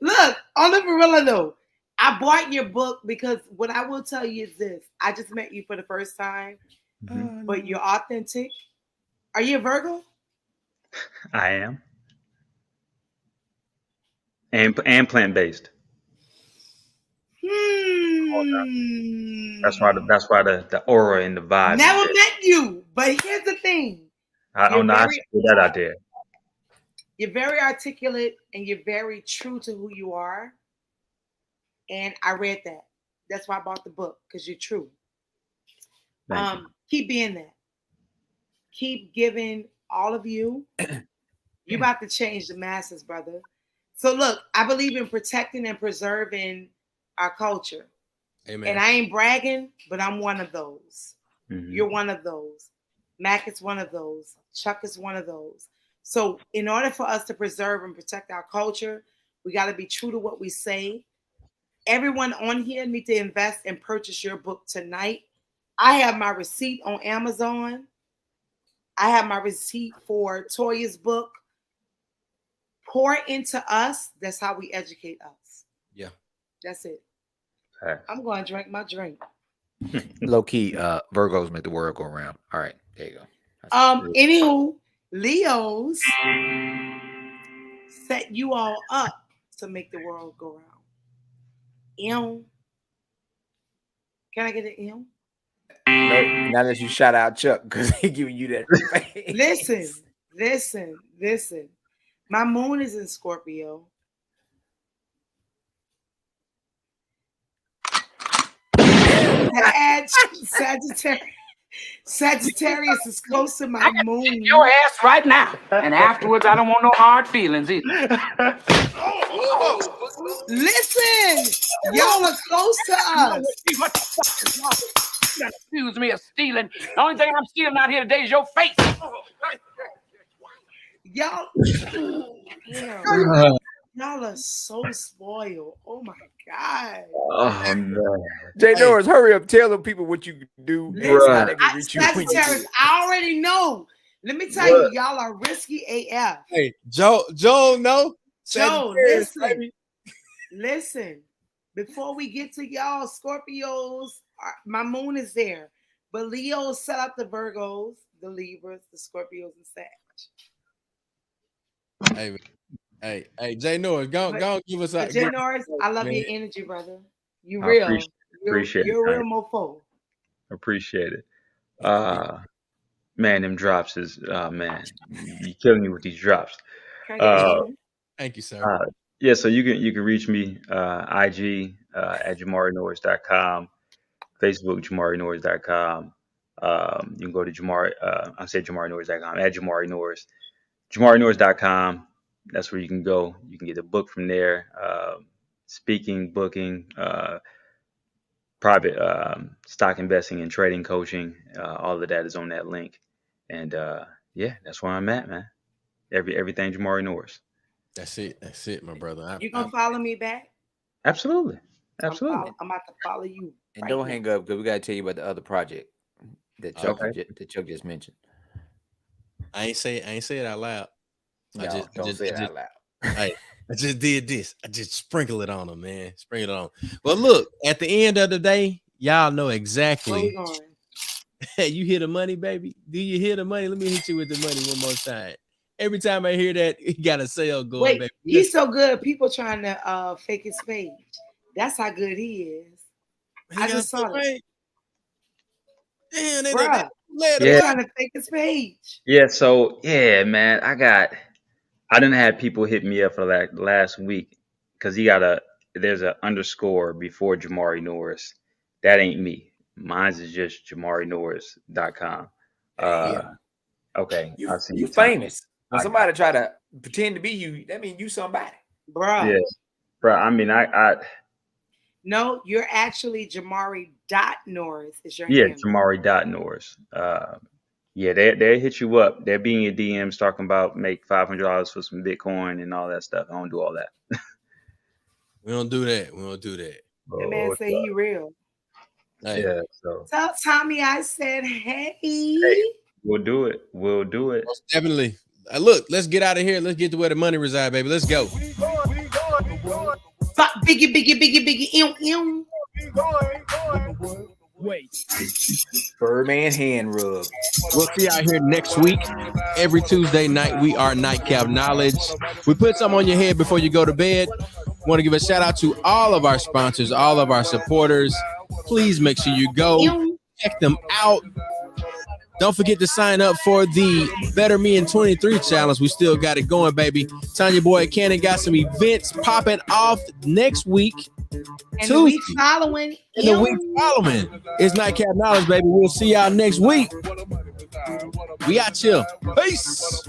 S2: Look, on the Varilla though, I bought your book because what I will tell you is this. I just met you for the first time, but you're authentic. Are you a Virgo?
S4: I am. And plant-based. That's why the aura and the vibe.
S2: Never met you, but here's the thing.
S4: I don't know. I should put that out there.
S2: You're very articulate and you're very true to who you are. And I read that. That's why I bought the book, because you're true. Keep being that. Keep giving all of you. You're about to change the masses, brother. So look, I believe in protecting and preserving our culture. Amen. And I ain't bragging, but I'm one of those. You're one of those. Mac is one of those. Chuck is one of those. So in order for us to preserve and protect our culture, we got to be true to what we say. Everyone on here need to invest and purchase your book tonight. I have my receipt on Amazon. I have my receipt for Toya's book. Pour into us. That's how we educate us. Yeah. That's it. I'm going to drink my drink.
S3: Low key, Virgos make the world go round. All right, there you go.
S2: Anywho, Leos set you all up to make the world go round. Can I get an M?
S3: No, not unless you shout out Chuck, because he giving you that.
S2: Listen. My moon is in Scorpio. Sagittarius is close to my moon.
S6: Your ass right now. And afterwards, I don't want no hard feelings either.
S2: Listen, y'all are close to us.
S6: What the fuck is wrong? You gotta accuse me of stealing. The only thing I'm stealing out here today is your face.
S2: Y'all, y'all are so spoiled. Oh my God.
S4: Oh no.
S3: Jay Norris, hurry up. Tell them people what you do.
S2: Listen,
S3: They can reach you when you do
S2: Sagittarius,
S3: it.
S2: I already know. Let me tell you, y'all are risky AF.
S1: Hey, Joe, no.
S2: Joe,
S1: Sagittarius, baby.
S2: listen. Before we get to y'all, Scorpios, my moon is there. But Leos set up the Virgos, the Libras, the Scorpios, and Sag.
S1: Hey, Jay Norris, go give us a.
S2: Jay Norris, I love your energy, brother. You
S4: I
S2: real.
S4: appreciate
S2: You're a
S4: it.
S2: real mofo.
S4: Appreciate it. Man, them drops is man, you killing me with these drops.
S1: Thank you, sir.
S4: Yeah, so you can reach me IG at JamauryNorris.com, Facebook JamauryNorris.com. You can go to JamauryNorris.com, at Jamaury Norris, JamauryNorris.com. That's where you can go. You can get a book from there. Speaking, booking, private stock investing and trading coaching. All of that is on that link. And yeah, that's where I'm at, man. Everything Jamaury Norris.
S1: That's it, my brother.
S2: You gonna follow me back?
S4: Absolutely.
S2: I'm about to follow you.
S3: And don't hang up because we gotta tell you about the other project that Chuck just mentioned.
S1: I ain't say it out loud.
S3: No, don't say it out loud.
S1: Hey, I just did this. I just sprinkle it on them, man. Sprinkle it on. Well, look, at the end of the day, y'all know exactly. Hey, you hear the money, baby? Do you hear the money? Let me hit you with the money one more time. Every time I hear that, he got a sale going.
S2: Wait,
S1: baby.
S2: He's so good. People trying to fake his page. That's how good he is. I just saw it.
S1: Damn,
S2: Bruh,
S4: Yeah.
S2: trying to fake his page.
S4: Yeah, so yeah, man, I didn't have people hit me up for like last week because there's an underscore before Jamaury Norris. That ain't me. Mine's is just JamauryNorris.com. Okay,
S3: You famous. When somebody try to pretend to be you, that means you somebody.
S2: Bruh.
S4: Yeah, bro. I mean,
S2: No, you're actually Jamaury.Norris is your
S4: yeah,
S2: handle.
S4: Jamaury.Norris. Yeah, they hit you up. They'll be in your DMs talking about make $500 for some Bitcoin and all that stuff. I don't do all that.
S1: We don't do that.
S2: That man say he real.
S1: Hey.
S4: Yeah, so
S2: Tell Tommy I said, hey.
S4: We'll do it.
S1: Most definitely. Look, let's get out of here. Let's get to where the money resides, baby. Let's go.
S2: Biggie.
S3: Wait. Birdman hand rub.
S1: We'll see y'all here next week. Every Tuesday night, we are Nightcap Knowledge. We put something on your head before you go to bed. Want to give a shout out to all of our sponsors, all of our supporters. Please make sure you go check them out. Don't forget to sign up for the Better Me in 23 challenge. We still got it going, baby. Tanya Boy Cannon got some events popping off next week.
S2: And the week following.
S1: It's Nightcap Knowledge, baby. We'll see y'all next week. We out here. Peace.